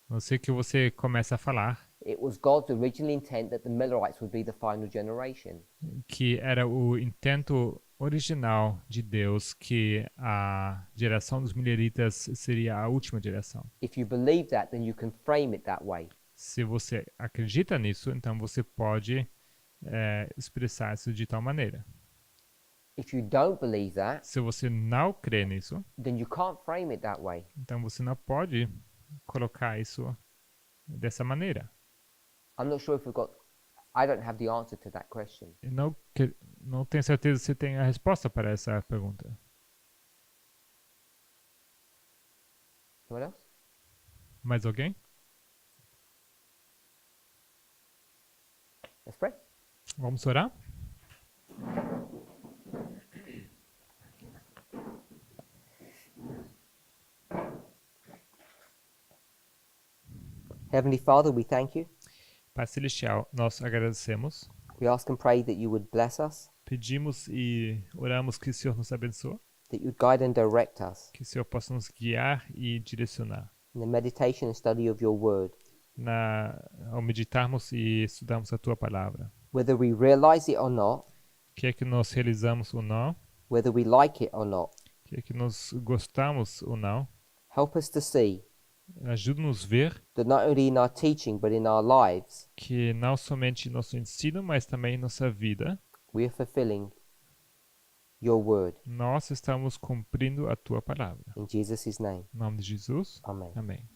A não ser que você começa a falar it was God's original intent that the Millerites would be the final generation. que era o intento original de Deus que a geração dos mileritas seria a última geração. If you believe that, then you can frame it that way. Se você acredita nisso, então você pode expressar isso de tal maneira. If you don't believe that, Se você não crê nisso, then you can't frame it that way. então você não pode colocar isso dessa maneira. I'm not sure if I don't have the answer to that question. Eu não tenho certeza se tem a resposta para essa pergunta. Someone else? Mais alguém? Let's pray. Vamos orar? Heavenly Father, we thank you. Pai Celestial, nós agradecemos. We ask and pray that you would bless us, Pedimos e oramos que o Senhor nos abençoe, that you would guide and direct us que o Senhor possa nos guiar e direcionar in the meditation and study of your word. ao meditarmos e estudarmos a Tua Palavra. Whether we realize it or not, Quer que nós realizamos ou não, whether we like it or not, quer que nós gostamos ou não, help us to see ajude-nos a ver that not only in our teaching but in our lives, que não somente nosso ensino, mas também nossa vida, we are fulfilling your word. nós estamos cumprindo a Tua Palavra. In Jesus' name, Em nome de Jesus, amen. amém.